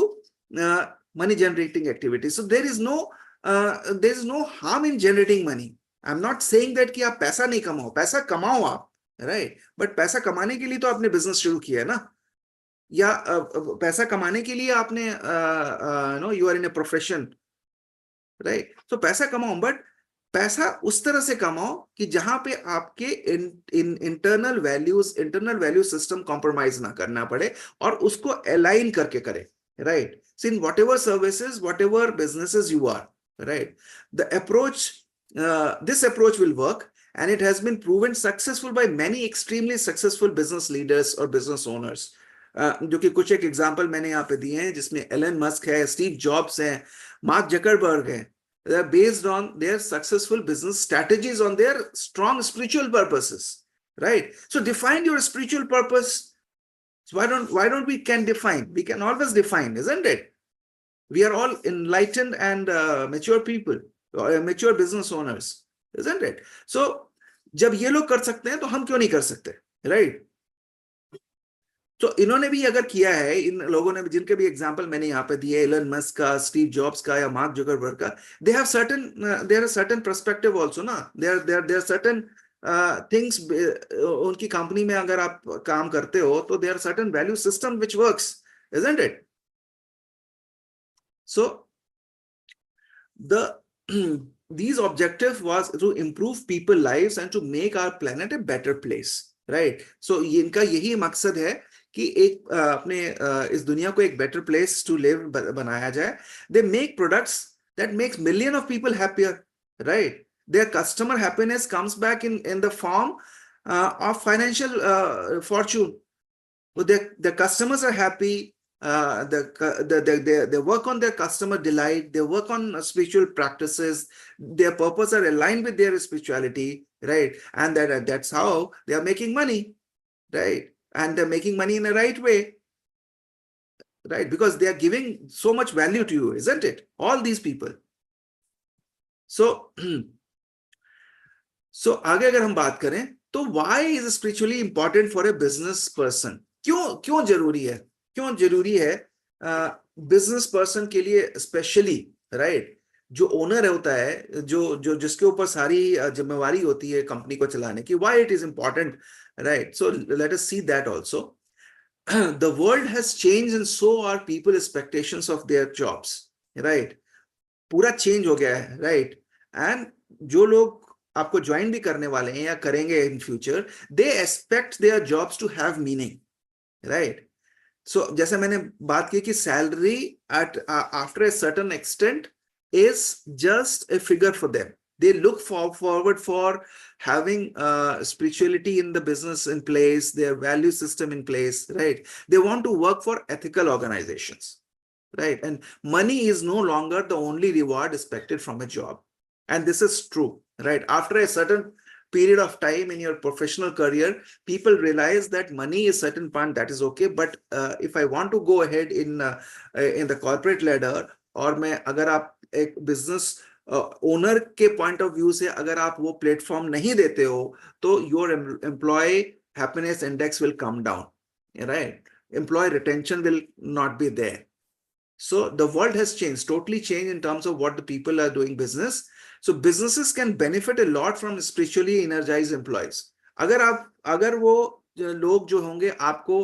money generating activities. So there is no harm in generating money. I'm not saying that कि आप पैसा नहीं कमाओ, पैसा कमाओ आप, right, but पैसा कमाने के लिए तो आपने बिजनेस शुरू किया है ना, या पैसा कमाने के लिए आपने know you are in a profession, right. तो पैसा कमाओ, बट पैसा उस तरह से कमाओ कि जहां पे आपके इंटरनल वैल्यू सिस्टम कॉम्प्रोमाइज ना करना पड़े और उसको अलाइन करके करे, right. So in whatever services, whatever businesses you are, right, the approach, this approach will work and it has been proven successful by many extremely successful business leaders or business owners, जो कि कुछ एक example मैंने यहाँ पे दिए हैं, जिसमें एलन मस्क है, स्टीव जॉब्स है, मार्क जकरबर्ग है। They're based on their successful business strategies on their strong spiritual purposes, right? So define your spiritual purpose. So why don't we can define? We can always define, isn't it? We are all enlightened and mature people, mature business owners, isn't it? So जब ये लोग कर सकते हैं तो हम क्यों नहीं कर सकते, right? तो इन्होंने भी अगर किया है, इन लोगों ने, जिनके भी एग्जांपल मैंने यहाँ पे दिए, एलन मस्क का, स्टीव जॉब्स का या मार्क जुकरबर्ग का, they have certain perspective also ना, there are certain things, उनकी कंपनी में अगर आप काम करते हो तो there are certain value system which works, isn't it? So these objective was to improve people lives and to make our planet a better place, right? So इनका यही मकसद है कि एक अपने इस दुनिया को एक बेटर प्लेस टू लिव बनाया जाए। They make products that makes million of people happier, right. There customer happiness comes back in the form of financial Fortune. the customers are happy, they work on their customer delight, they work on spiritual practices, their purpose are aligned with their spirituality, right, and that's how they are making money, right. and they're making money in the right way, right? Because they are giving so much value to you, isn't it? All these people. So so आगे अगर हम बात करें तो why is spiritually important for a business person? क्यों जरूरी है? क्यों जरूरी है बिजनेस पर्सन के लिए स्पेशली, राइट? जो ओनर होता है, जो जिसके ऊपर सारी जिम्मेवारी होती है कंपनी को चलाने की, why it is important, right? So let us see that also. The world has changed and so are people expectations of their jobs, right? पूरा चेंज हो गया है, राइट? एंड जो लोग आपको ज्वाइन भी करने वाले हैं या करेंगे in future, they expect their jobs to have meaning, right? So जैसे मैंने बात की कि salary at after a certain extent is just a figure for them. They look forward for having spirituality in the business in place, their value system in place, right? They want to work for ethical organizations, right? And money is no longer the only reward expected from a job. And this is true, right? After a certain period of time in your professional career, people realize that money is certain part, that is okay. But if I want to go ahead in the corporate ladder, और मैं अगर आप एक business owner के point of view से अगर आप वो प्लेटफॉर्म नहीं देते हो, तो your employee happiness index will come down, right? Employee retention will not be there. So the world has changed, totally changed in terms of what the people are doing business. So businesses can benefit a lot from spiritually energized employees. अगर वो लोग जो होंगे आपको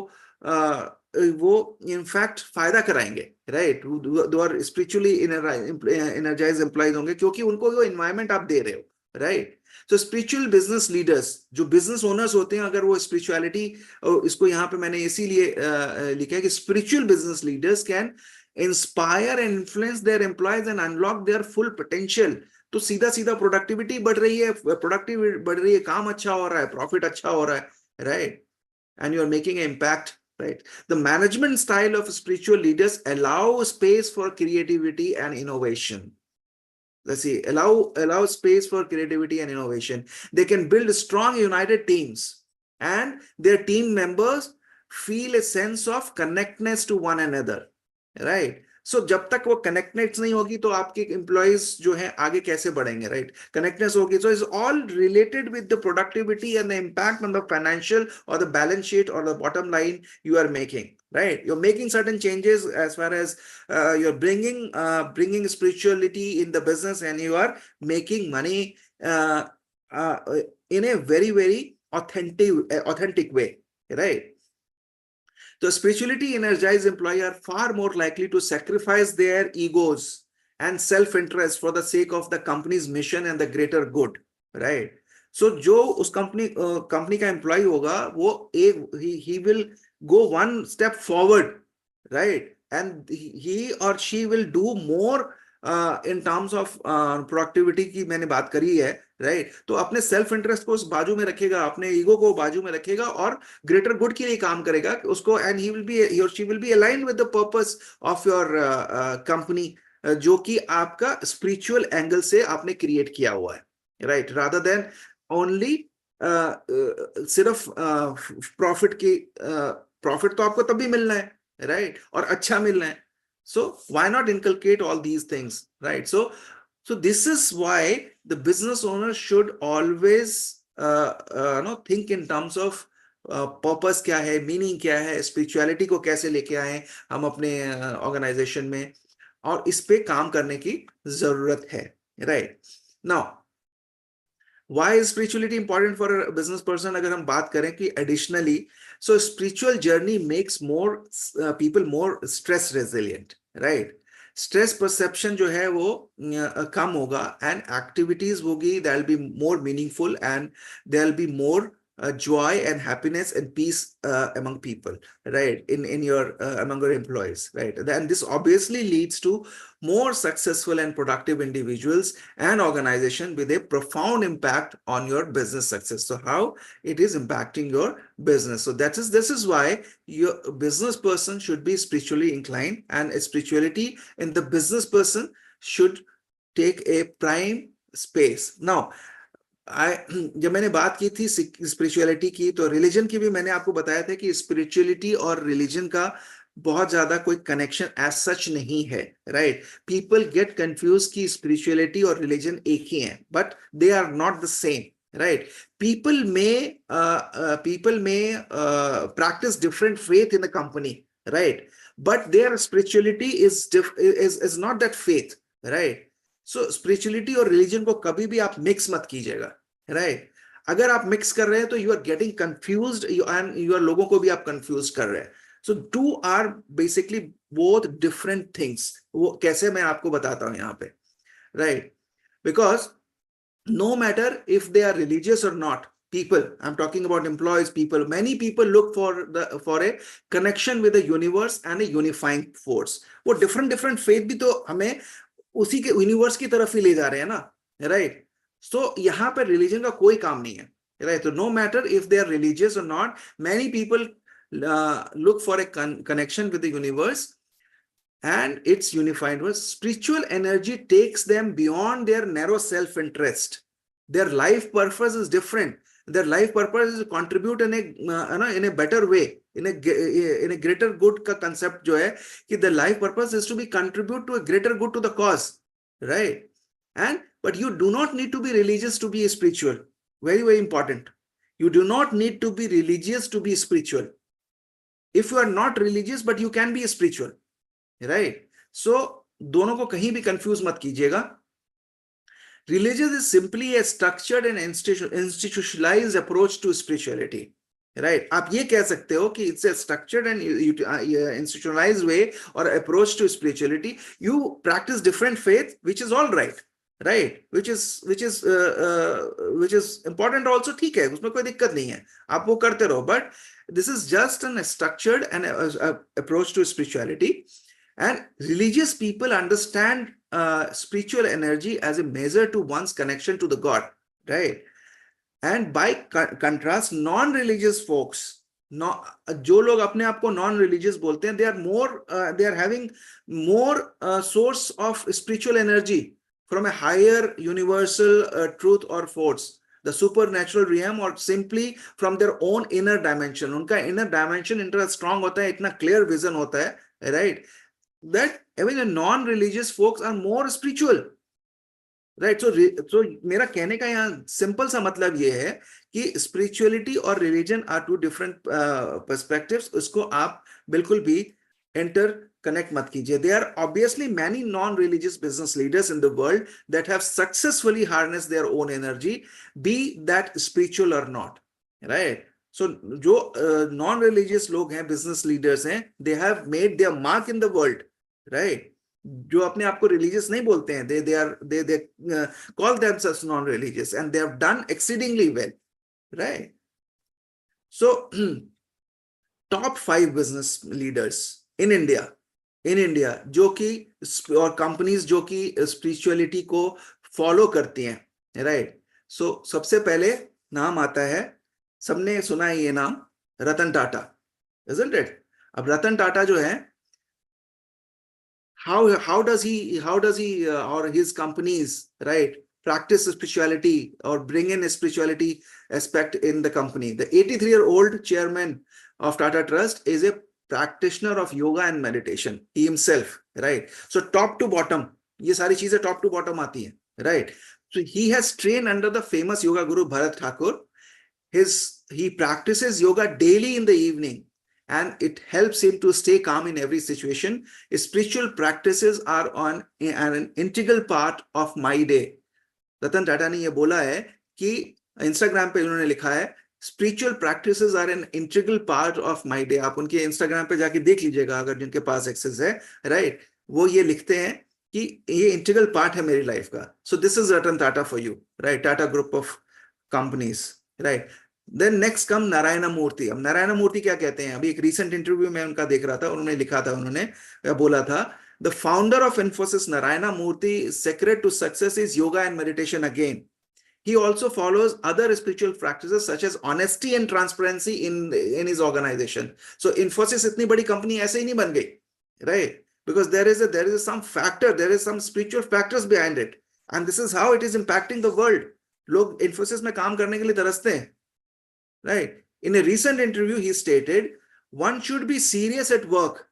वो in fact फायदा कराएंगे, right? दो आर स्पिरिचुअली एनर्जाइज एम्प्लॉइज होंगे क्योंकि उनको वो एनवायरमेंट आप दे रहे हो, राइट? तो स्पिरिचुअल बिजनेस लीडर्स, जो बिजनेस ओनर्स होते हैं, अगर वो स्पिरिचुअलिटी, इसको यहाँ पे मैंने इसीलिए लिखा है कि spiritual business leaders can inspire and influence their employees and unlock there full potential. तो सीधा सीधा प्रोडक्टिविटी बढ़ रही है, काम अच्छा हो रहा है, प्रॉफिट अच्छा हो रहा है, right? And you are making an impact, right? The management style of spiritual leaders allow space for creativity and innovation. Let's see, allow space for creativity and innovation. They can build strong united teams and their team members feel a sense of connectedness to one another, right? So जब तक वो कनेक्टनेस नहीं होगी तो आपके employees जो हैं आगे कैसे बढ़ेंगे, राइट? कनेक्टनेस होगी. So it's all related with the productivity and the impact on the financial or the balance sheet or the bottom line you are making, right? You're making certain changes as far as you're bringing spirituality in the business, and you are making money in a very, very authentic way, right? The spirituality energized employees are far more likely to sacrifice their egos and self-interest for the sake of the company's mission and the greater good, right? So जो उस company का employ होगा, वो he will go one step forward, right? And he or she will do more in terms of productivity की मैंने बात करी है, राइट? तो अपने सेल्फ इंटरेस्ट को उस बाजू में रखेगा, अपने ईगो को बाजू में रखेगा और ग्रेटर गुड के लिए काम करेगा उसको. And he or she will be aligned with the purpose of your company, जो कि आपका स्पिरिचुअल एंगल से आपने क्रिएट किया हुआ है, राइट? रादर देन ओनली सिर्फ प्रॉफिट तो आपको तभी मिलना है, राइट? और अच्छा मिलना है. So why not inculcate all these things, right? So this is why the business owner should always think in terms of purpose क्या है, meaning क्या है, spirituality को कैसे लेके आए हम अपने organization में, और इस पे काम करने की जरूरत है, right? Now why is spirituality important for a business person? अगर हम बात करें कि additionally, so spiritual journey makes more people more stress resilient, right? Stress perception जो है वो कम होगा, and activities होगी that will be more meaningful, and there will be more joy and happiness and peace among people, right? In your among your employees, right? And this obviously leads to more successful and productive individuals and organization with a profound impact on your business success. So how it is impacting your business? So this is why your business person should be spiritually inclined, and spirituality in the business person should take a prime space. Now जब मैंने बात की थी spirituality की, तो religion की भी मैंने आपको बताया था कि स्पिरिचुअलिटी और रिलीजन का बहुत ज्यादा कोई कनेक्शन एज सच नहीं है, राइट? पीपल गेट कंफ्यूज कि स्पिरिचुअलिटी और रिलीजन एक ही है, but they are not the same, right? people may practice different faith in the company, right? But their spirituality is not that faith, right? So spirituality और religion को कभी भी आप mix मत कीजिएगा, right? अगर आप mix कर रहे हैं तो you are getting confused and you are लोगों को भी आप confused कर रहे हैं. So two are basically both different things. वो कैसे मैं आपको बताता हूं यहाँ पे, right? Because no matter if they are religious or not, people, I'm talking about employees, people, many people look for a connection with the universe and a unifying force. वो different faith भी तो हमें उसी के universe की तरफ ही ले जा रहे हैं ना, राइट? सो यहाँ पर रिलीजन का कोई काम नहीं है, राइट? तो no matter if they are religious और not, many people look for a connection with the universe and its unified was. Spiritual energy takes them beyond their narrow self-interest. Their life purpose is different. Their life purpose is to contribute in a better way, in a greater good का concept जो है कि the life purpose is to be contribute to a greater good to the cause, right? And but you do not need to be religious to be spiritual. Very important. You do not need to be religious to be spiritual. If you are not religious, but you can be spiritual. Right? So दोनों को कहीं भी confuse मत कीजिएगा. Religion is simply a structured and institutionalized approach to spirituality, right? आप ये कह सकते हो कि it's a structured and institutionalized way or approach to spirituality. You practice different faith, which is all right, right? Which is important also. ठीक है, उसमें कोई दिक्कत नहीं है, आप वो करते रहो. But this is just a structured and approach to spirituality. And religious people understand spiritual energy as a measure to one's connection to the God, right? And by contrast, non-religious folks, जो लोग अपने आप को non-religious बोलते हैं, they are having more source of spiritual energy from a higher universal truth or force, the supernatural realm, or simply from their own inner dimension. उनका inner dimension इतना strong होता है, इतना clear vision होता है, right? That even the non-religious folks are more spiritual, right? So मेरा कहने का यहाँ सिंपल सा मतलब ये है कि spirituality और religion are two different perspectives. उसको आप बिल्कुल भी interconnect मत कीजिए. There are obviously many non-religious business leaders in the world that have successfully harnessed their own energy, be that spiritual or not, right? So जो non-religious लोग हैं, business leaders हैं, they have made their mark in the world, right? जो अपने आप को religious नहीं बोलते हैं, they call themselves non-religious and they have done exceedingly well, right? So top 5 business leaders in India जो कि और companies जो कि spirituality को follow करती हैं, right? So सबसे पहले नाम आता है, सबने सुना है ये नाम, रतन टाटा, isn't it? अब रतन टाटा जो है, how does he or his companies, right, practice spirituality or bring in a spirituality aspect in the company? The 83-year-old chairman of Tata Trust is a practitioner of yoga and meditation, he himself, right? So top to bottom, ये सारी चीजें top to bottom आती हैं, right? So he has trained under the famous yoga guru Bharat Thakur. He practices yoga daily in the evening, and it helps him to stay calm in every situation. Spiritual practices are an integral part of my day. Ratan Tata ने ये बोला है कि Instagram पे उन्होंने लिखा है, spiritual practices are an integral part of my day. आप उनके इंस्टाग्राम पे जाके देख लीजिएगा अगर जिनके पास एक्सेस है, राइट? वो ये लिखते हैं कि ये इंटीग्रल पार्ट है मेरी लाइफ का. So this is Ratan Tata for you, right? Tata group of companies, right? Then next come Narayana Murthy. अब नारायण मूर्ति क्या कहते हैं? अभी एक रीसेंट इंटरव्यू में उनका देख रहा था, उन्होंने लिखा था, उन्होंने बोला था, the founder of Infosys Narayana Murthy secret to success is yoga and meditation again. He also follows other spiritual practices such as honesty and transparency in his organization. So Infosys इतनी बड़ी कंपनी ऐसे ही नहीं बन गई, right? Because there is some factor, there is some spiritual factors behind it, and this is how it is impacting the world. लोग इन्फोसिस में काम करने के लिए तरसते हैं, right? In a recent interview he stated one should be serious at work.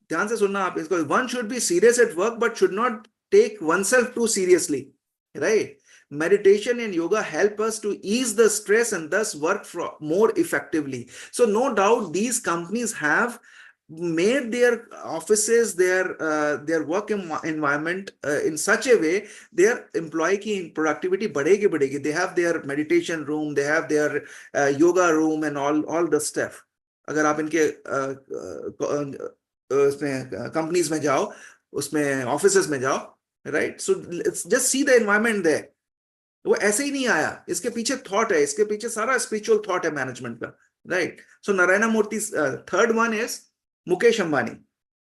ध्यान से सुनना आप इसको, one should be serious at work but should not take oneself too seriously, right? Meditation and yoga help us to ease the stress and thus work more effectively. So no doubt these companies have made their offices, their work environment in such a way their employee की productivity बढ़ेगी. They have their meditation room, they have their yoga room and all the stuff. अगर आप इनके उसमें companies में जाओ, उसमें offices में जाओ, right? So let's just see the environment there. वो ऐसे ही नहीं आया, इसके पीछे thought है, इसके पीछे सारा spiritual thought है management का, right? So Narayana Murthy's third one is Mukesh Ambani,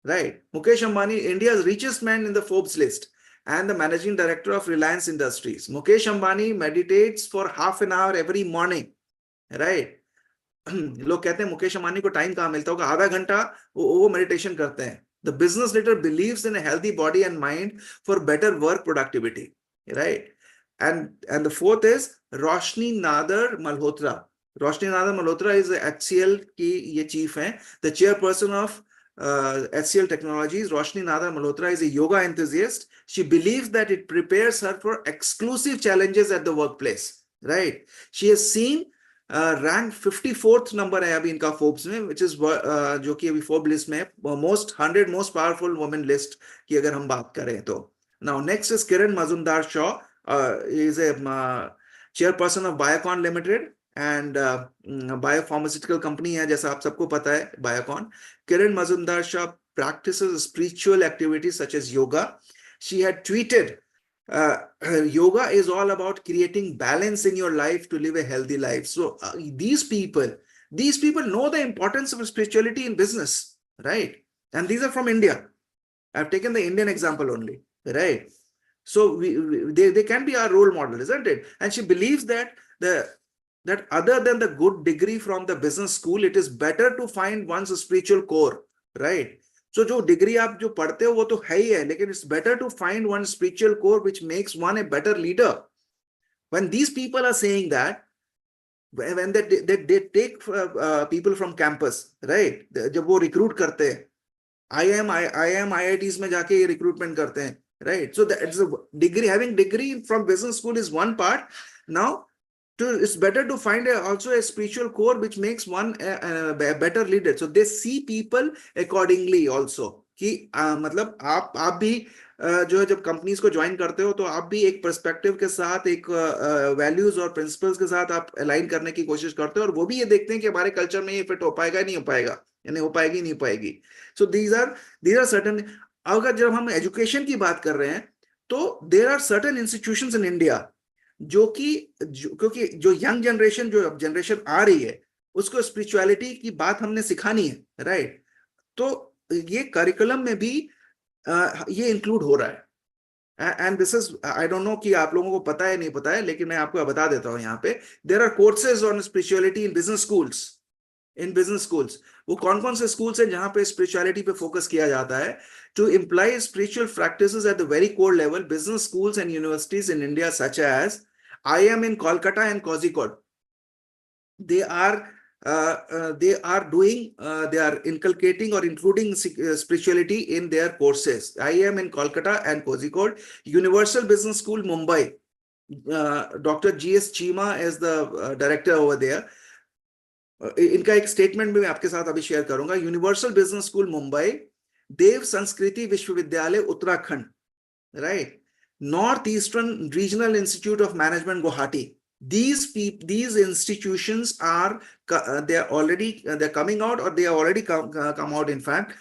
right? Mukesh Ambani, India's richest man in the Forbes list and the managing director of Reliance Industries. Mukesh Ambani meditates for half an hour every morning, right? लोग कहते हैं मुकेश अंबानी को time कहाँ मिलता होगा, आधा घंटा वो मेडिटेशन करते हैं. The business leader believes in a healthy body and mind for better work productivity, right? And the fourth is Roshni Nadar Malhotra. Roshni Nadar Malhotra is HCL की ये chief हैं, the chairperson of HCL Technologies. Roshni Nadar Malhotra is a yoga enthusiast. She believes that it prepares her for exclusive challenges at the workplace, right? She has seen rank 54th number है अभी इनका Forbes में, which is जो कि अभी फोर्ब list में 100 most powerful women list की अगर हम बात करें तो. Now next is Kiran Mazumdar Shaw, is a chairperson of Biocon limited and biopharmaceutical company है, जैसा आप सबको पता है Biocon. Kiran Mazumdar Shaw practices spiritual activities such as yoga. She had tweeted, yoga is all about creating balance in your life to live a healthy life. So these people know the importance of spirituality in business, right? And these are from India. I've taken the Indian example only, right? So they can be our role model, isn't it? And she believes that that other than the good degree from the business school, it is better to find one's spiritual core, right? So जो degree आप जो पढ़ते हो वो तो है ही है, लेकिन it's better to find one spiritual core which makes one a better leader. When these people are saying that, when they take people from campus, right? जब वो recruit करते हैं, IITs में जाके ये recruitment करते हैं, right? So that's a degree. Having degree from business school is one part. Now it's better to find also a spiritual core which makes one a better leader. So they see people accordingly also कि मतलब आप भी जो है जब companies को join करते हो तो आप भी एक पर्सपेक्टिव के साथ, एक वैल्यूज और प्रिंसिपल्स के साथ आप अलाइन करने की कोशिश करते हो, और वो भी ये देखते हैं कि हमारे कल्चर में ये फिट हो पाएगा नहीं हो पाएगा, यानी हो पाएगी नहीं हो पाएगी. So these are certain. अगर जब हम एजुकेशन की बात कर रहे हैं तो there are certain institutions in India क्योंकि जो यंग जनरेशन, जो अब जनरेशन आ रही है, उसको स्पिरिचुअलिटी की बात हमने सिखानी है, राइट? तो ये करिकुलम में भी ये इंक्लूड हो रहा है. And this is, I don't no कि आप लोगों को पता है नहीं पता है, लेकिन मैं आपको बता देता हूं यहाँ पे. There are courses on spirituality in business schools. वो कौन कौन से स्कूल्स हैं जहां पे स्पिरिचुअलिटी पे फोकस किया जाता है? To imply spiritual practices at the very core level, business schools and universities in India such as IIM in Kolkata and Kozhikode, they are inculcating or including spirituality in their courses. IIM in Kolkata and Kozhikode, Universal Business School Mumbai, Dr. GS Chima is the director over there. इनका एक statement भी मैं आपके साथ अभी share करूंगा. Universal business school Mumbai, देव संस्कृति विश्वविद्यालय Uttarakhand, right? North eastern regional institute of management Guwahati. These institutions are they're coming out, or they are already come out in fact,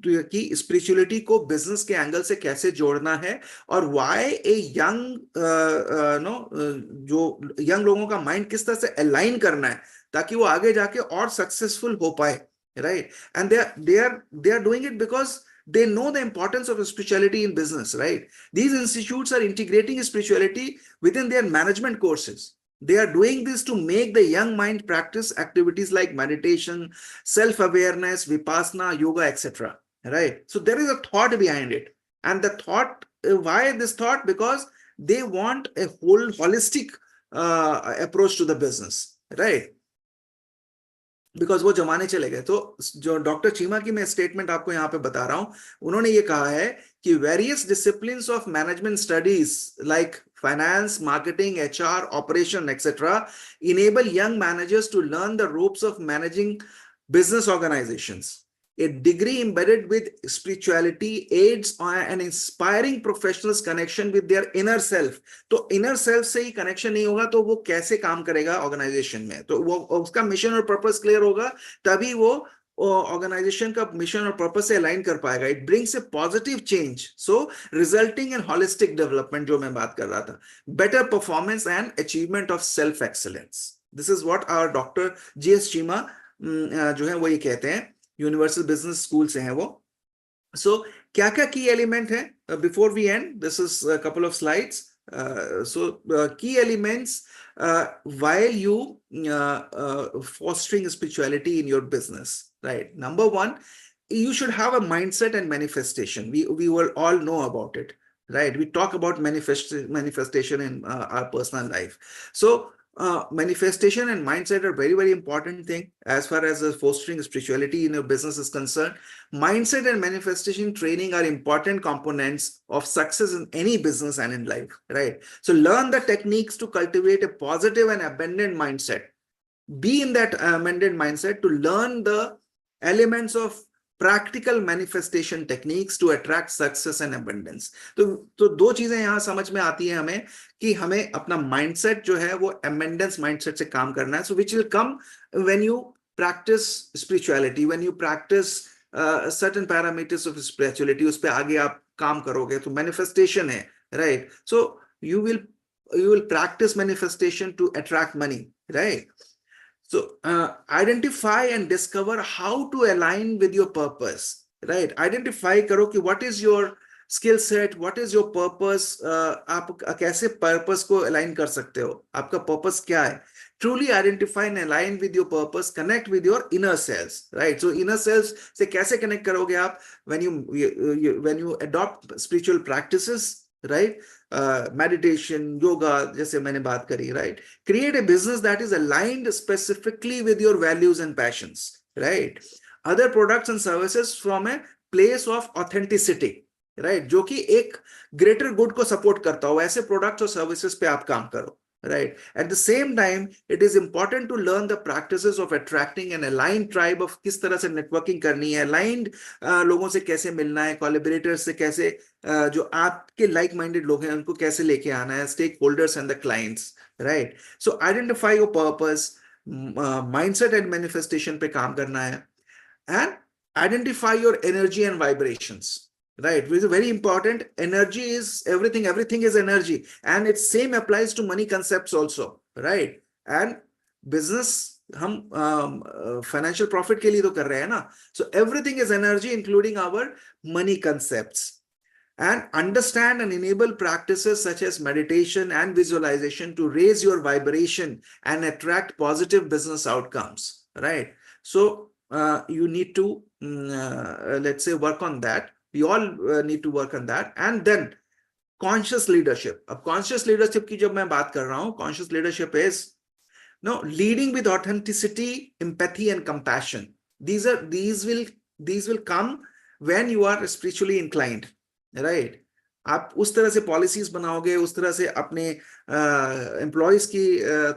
कि स्पिरिचुअलिटी को बिजनेस के एंगल से कैसे जोड़ना है, और व्हाई ए यंग जो यंग लोगों का माइंड किस तरह से अलाइन करना है ताकि वो आगे जाके और सक्सेसफुल हो पाए, right? And they are doing it because they know the importance of spirituality in business, right? These institutes are integrating spirituality within their management courses. They are doing this to make the young mind practice activities like meditation, self-awareness, vipassana, yoga, etc. Right? So there is a thought behind it. And the thought, why this thought? Because they want a whole holistic approach to the business, right? Because वो जमाने चले गए। तो जो doctor Cheema की मैं statement आपको यहाँ पे बता रहा हूं, उन्होंने ये कहा है कि various disciplines of management studies like finance, marketing, HR, operation etcetera enable young managers to learn the ropes of managing business organizations. A degree embedded with spirituality aids an inspiring professional's connection with their inner self. तो inner self से ही connection नहीं होगा तो वो कैसे काम करेगा organization में? तो वो उसका mission और purpose clear होगा, तभी वो organization का mission और purpose से align कर पाएगा. It brings a positive change, so resulting in holistic development, जो मैं बात कर रहा था, better performance and achievement of self excellence. This is what our Dr. G.S. Chima जो है वो ये कहते हैं, यूनिवर्सल बिजनेस स्कूल से हैं वो। सो क्या क्या की एलिमेंट है before we end, this is couple of slides. So key elements while you fostering spirituality in your business, right? Number one, you should have a mindset and manifestation. We will all know about it, right? We talk about manifestation in our personal life. So manifestation and mindset are very, very important thing as far as fostering spirituality in your business is concerned. Mindset and manifestation training are important components of success in any business and in life, right? So learn the techniques to cultivate a positive and abundant mindset. Be in that abundant mindset to learn the elements of practical manifestation techniques to attract success and abundance. तो दो चीजें यहाँ समझ में आती है हमें कि हमें अपना mindset जो है वो abundance mindset से काम करना है. So which will come when you practice spirituality, when you practice certain parameters of spirituality, उस पे आगे आप काम करोगे तो manifestation है, right? So you will practice manifestation to attract money, right? So identify and discover how to align with your purpose, right? Identify करो कि what is your skill set, what is your purpose, आप कैसे purpose को align कर सकते हो, आपका purpose क्या है? Truly identify and align with your purpose, connect with your inner selves, right? So inner selves से कैसे connect करोगे आप? When you adopt spiritual practices, right? Meditation, yoga, जैसे मैंने बात करी, right? Create a business that is aligned specifically with your values and passions, right? Other products and services from a place of authenticity, right? जो कि एक greater good को support करता हो, ऐसे products और services पे आप काम करो, right? At the same time, it is important to learn the practices of attracting an aligned tribe of किस तरह से networking करनी है, aligned लोगों से कैसे मिलना है, collaborators से कैसे जो आपके like minded लोग हैं उनको कैसे लेके आना है, stakeholders and the clients, right? So identify your purpose, mindset and manifestation पे काम करना है, and identify your energy and vibrations. Right, which is very important. Energy is everything. Everything is energy, and it same applies to money concepts also, right? And business हम financial profit के लिए तो कर रहे हैं ना. So everything is energy, including our money concepts. And understand and enable practices such as meditation and visualization to raise your vibration and attract positive business outcomes, right? So you need to let's say work on that. We all need to work on that. And then conscious leadership. अब conscious leadership की जब मैं बात कर रहा हूँ, conscious leadership is leading with authenticity, empathy, and compassion. These will come when you are spiritually inclined, right? आप उस तरह से पॉलिसीज बनाओगे, उस तरह से अपने एम्प्लॉयज की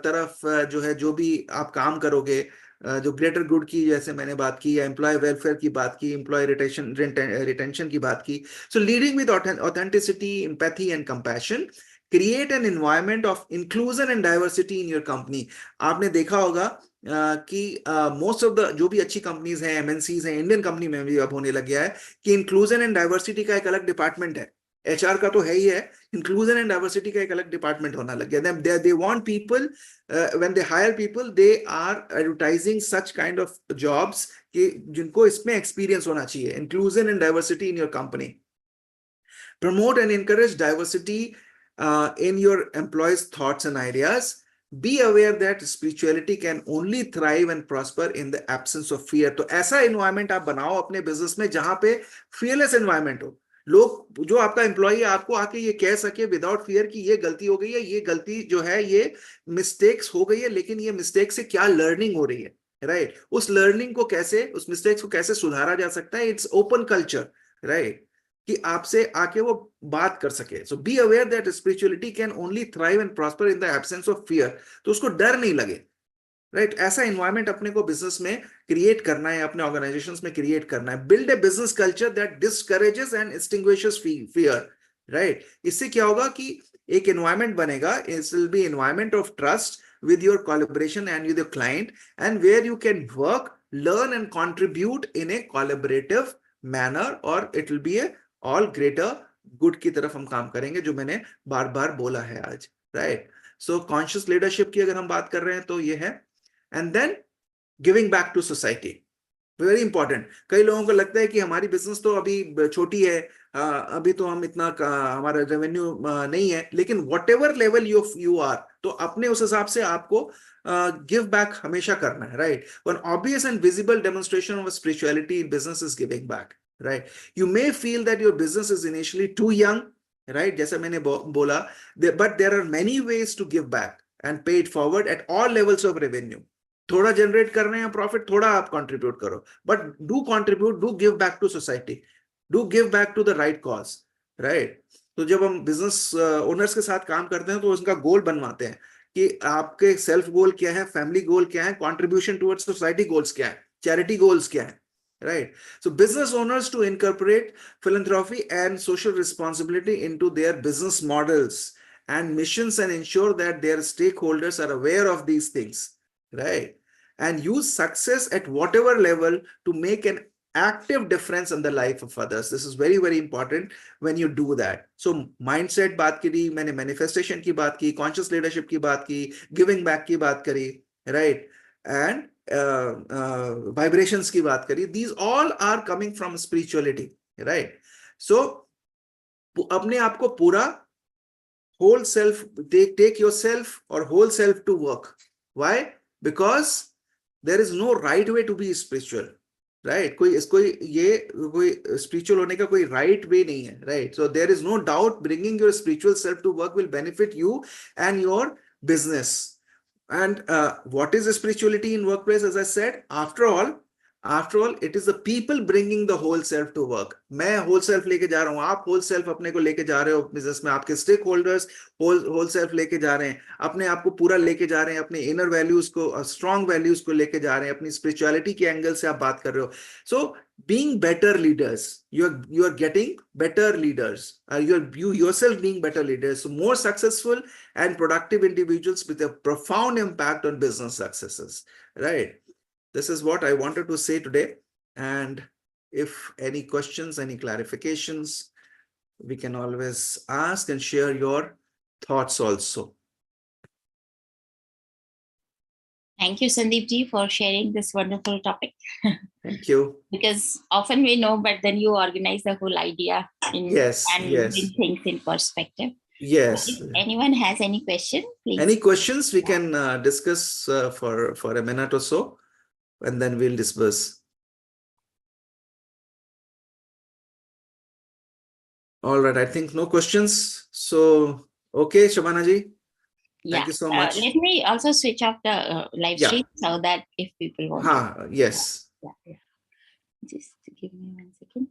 तरफ जो है जो भी आप काम करोगे, जो ग्रेटर गुड की जैसे मैंने बात की, या एम्प्लॉय वेलफेयर की बात की, एम्प्लॉय रिटेंशन की बात की. So leading with authenticity, empathy and compassion, create an environment of inclusion and diversity in your company. आपने देखा होगा कि मोस्ट ऑफ द जो भी अच्छी कंपनीज हैं, एमएनसीज हैं, इंडियन कंपनी में भी अब होने लग गया है कि इंक्लूजन एंड डाइवर्सिटी का एक अलग डिपार्टमेंट है. एचआर का तो है ही है, इंक्लूजन एंड डाइवर्सिटी का एक अलग डिपार्टमेंट होना लग गया. They want people, when they hire people, they are advertising such kind of jobs कि जिनको इसमें एक्सपीरियंस होना चाहिए. Inclusion and diversity in your company. Promote and encourage diversity in your employees' thoughts and ideas. Be aware that spirituality can only thrive and prosper in the absence of fear. तो ऐसा environment आप बनाओ अपने business में जहां पे fearless environment हो. लोग, जो आपका एम्प्लॉय है, आपको आके ये कह सके विदाउट फियर कि ये गलती हो गई है, ये गलती जो है ये मिस्टेक्स हो गई है, लेकिन ये मिस्टेक से क्या लर्निंग हो रही है, राइट? उस लर्निंग को कैसे, उस मिस्टेक्स को कैसे सुधारा जा सकता है, इट्स ओपन कल्चर, राइट? कि आपसे आके वो बात कर सके. So be aware that spirituality can only thrive and prosper in the absence of fear. तो उसको डर नहीं लगे, राइट? ऐसा एनवायरमेंट अपने को बिजनेस में क्रिएट करना है, अपने ऑर्गेनाइजेशंस में क्रिएट करना है. Build a business culture that discourages and extinguishes fear, right? इससे क्या होगा कि एक एनवायरमेंट बनेगा, it will be environment of trust with your collaboration and with your client, and where you can work, learn and contribute in a collaborative manner, or it will be a all greater good की तरफ हम काम करेंगे, जो मैंने बार बार बोला है आज, राइट? सो कॉन्शियस लीडरशिप की अगर हम बात कर रहे हैं तो ये है. And then giving back to society, very important. कई लोगों को लगता है कि हमारी बिजनेस तो अभी छोटी है, अभी तो हम इतना हमारा रेवेन्यू नहीं है, लेकिन whatever level you are, तो अपने उस हिसाब से आपको गिव बैक हमेशा करना है, right? One obvious and visible demonstration of spirituality in business is giving back, right? You may feel that your business is initially too young, right? जैसा मैंने बोला, but there are many ways to give back and pay it forward at all levels of revenue. थोड़ा generate कर रहे हैं profit, थोड़ा आप contribute करो, but do contribute, do give back to society, do give back to the right cause, right? तो जब हम बिजनेस ओनर्स के साथ काम करते हैं तो उसका गोल बनवाते हैं कि आपके सेल्फ गोल क्या है, फैमिली गोल क्या है, कंट्रीब्यूशन टुवर्ड्स सोसाइटी गोल्स क्या है, चैरिटी गोल्स क्या है, right? So business owners to incorporate philanthropy and social responsibility into their business models and missions, and ensure that their stakeholders are aware of these things, right? And use success at whatever level to make an active difference in the life of others. This is very, very important when you do that. So mindset बात करी मैंने, manifestation की बात की, conscious leadership की बात की, giving back की बात करी, right? And vibrations की बात करी. These all are coming from spirituality, right? So अपने आप को पूरा whole self, take yourself or whole self to work. Why? Because there is no right way to be spiritual, right? कोई spiritual होने का कोई right way नहीं है, right? So there is no doubt bringing your spiritual self to work will benefit you and your business. And what is spirituality in workplace? As I said, after all, it is the people bringing the whole self to work. मैं whole self लेके जा रहा हूँ, आप whole self अपने को लेके जा रहे हो बिजनेस में, आपके स्टेक होल्डर्स whole self लेके जा रहे हैं, अपने आप को पूरा लेके जा रहे हैं, अपने इनर वैल्यूज को, स्ट्रॉन्ग वैल्यूज को लेके जा रहे हैं, अपनी स्पिरिचुअलिटी के एंगल से आप बात कर रहे हो. सो being better leaders, you are getting better leaders, you yourself being better leaders, so more successful and productive individuals with a profound impact on business successes, right? This is what I wanted to say today. And if any questions, any clarifications, we can always ask and share your thoughts also. Thank you, Sandeep ji, for sharing this wonderful topic. Thank you. Because often we know, but then you organize the whole idea and bring things in perspective. Yes. If anyone has any question, please. Any questions, we can discuss for a minute or so, and then we'll disperse. All right, I think no questions. So, okay, Shabana ji. Thank you so much. Let me also switch off the live stream so that if people want. Yes. Yeah. Just give me 1 second.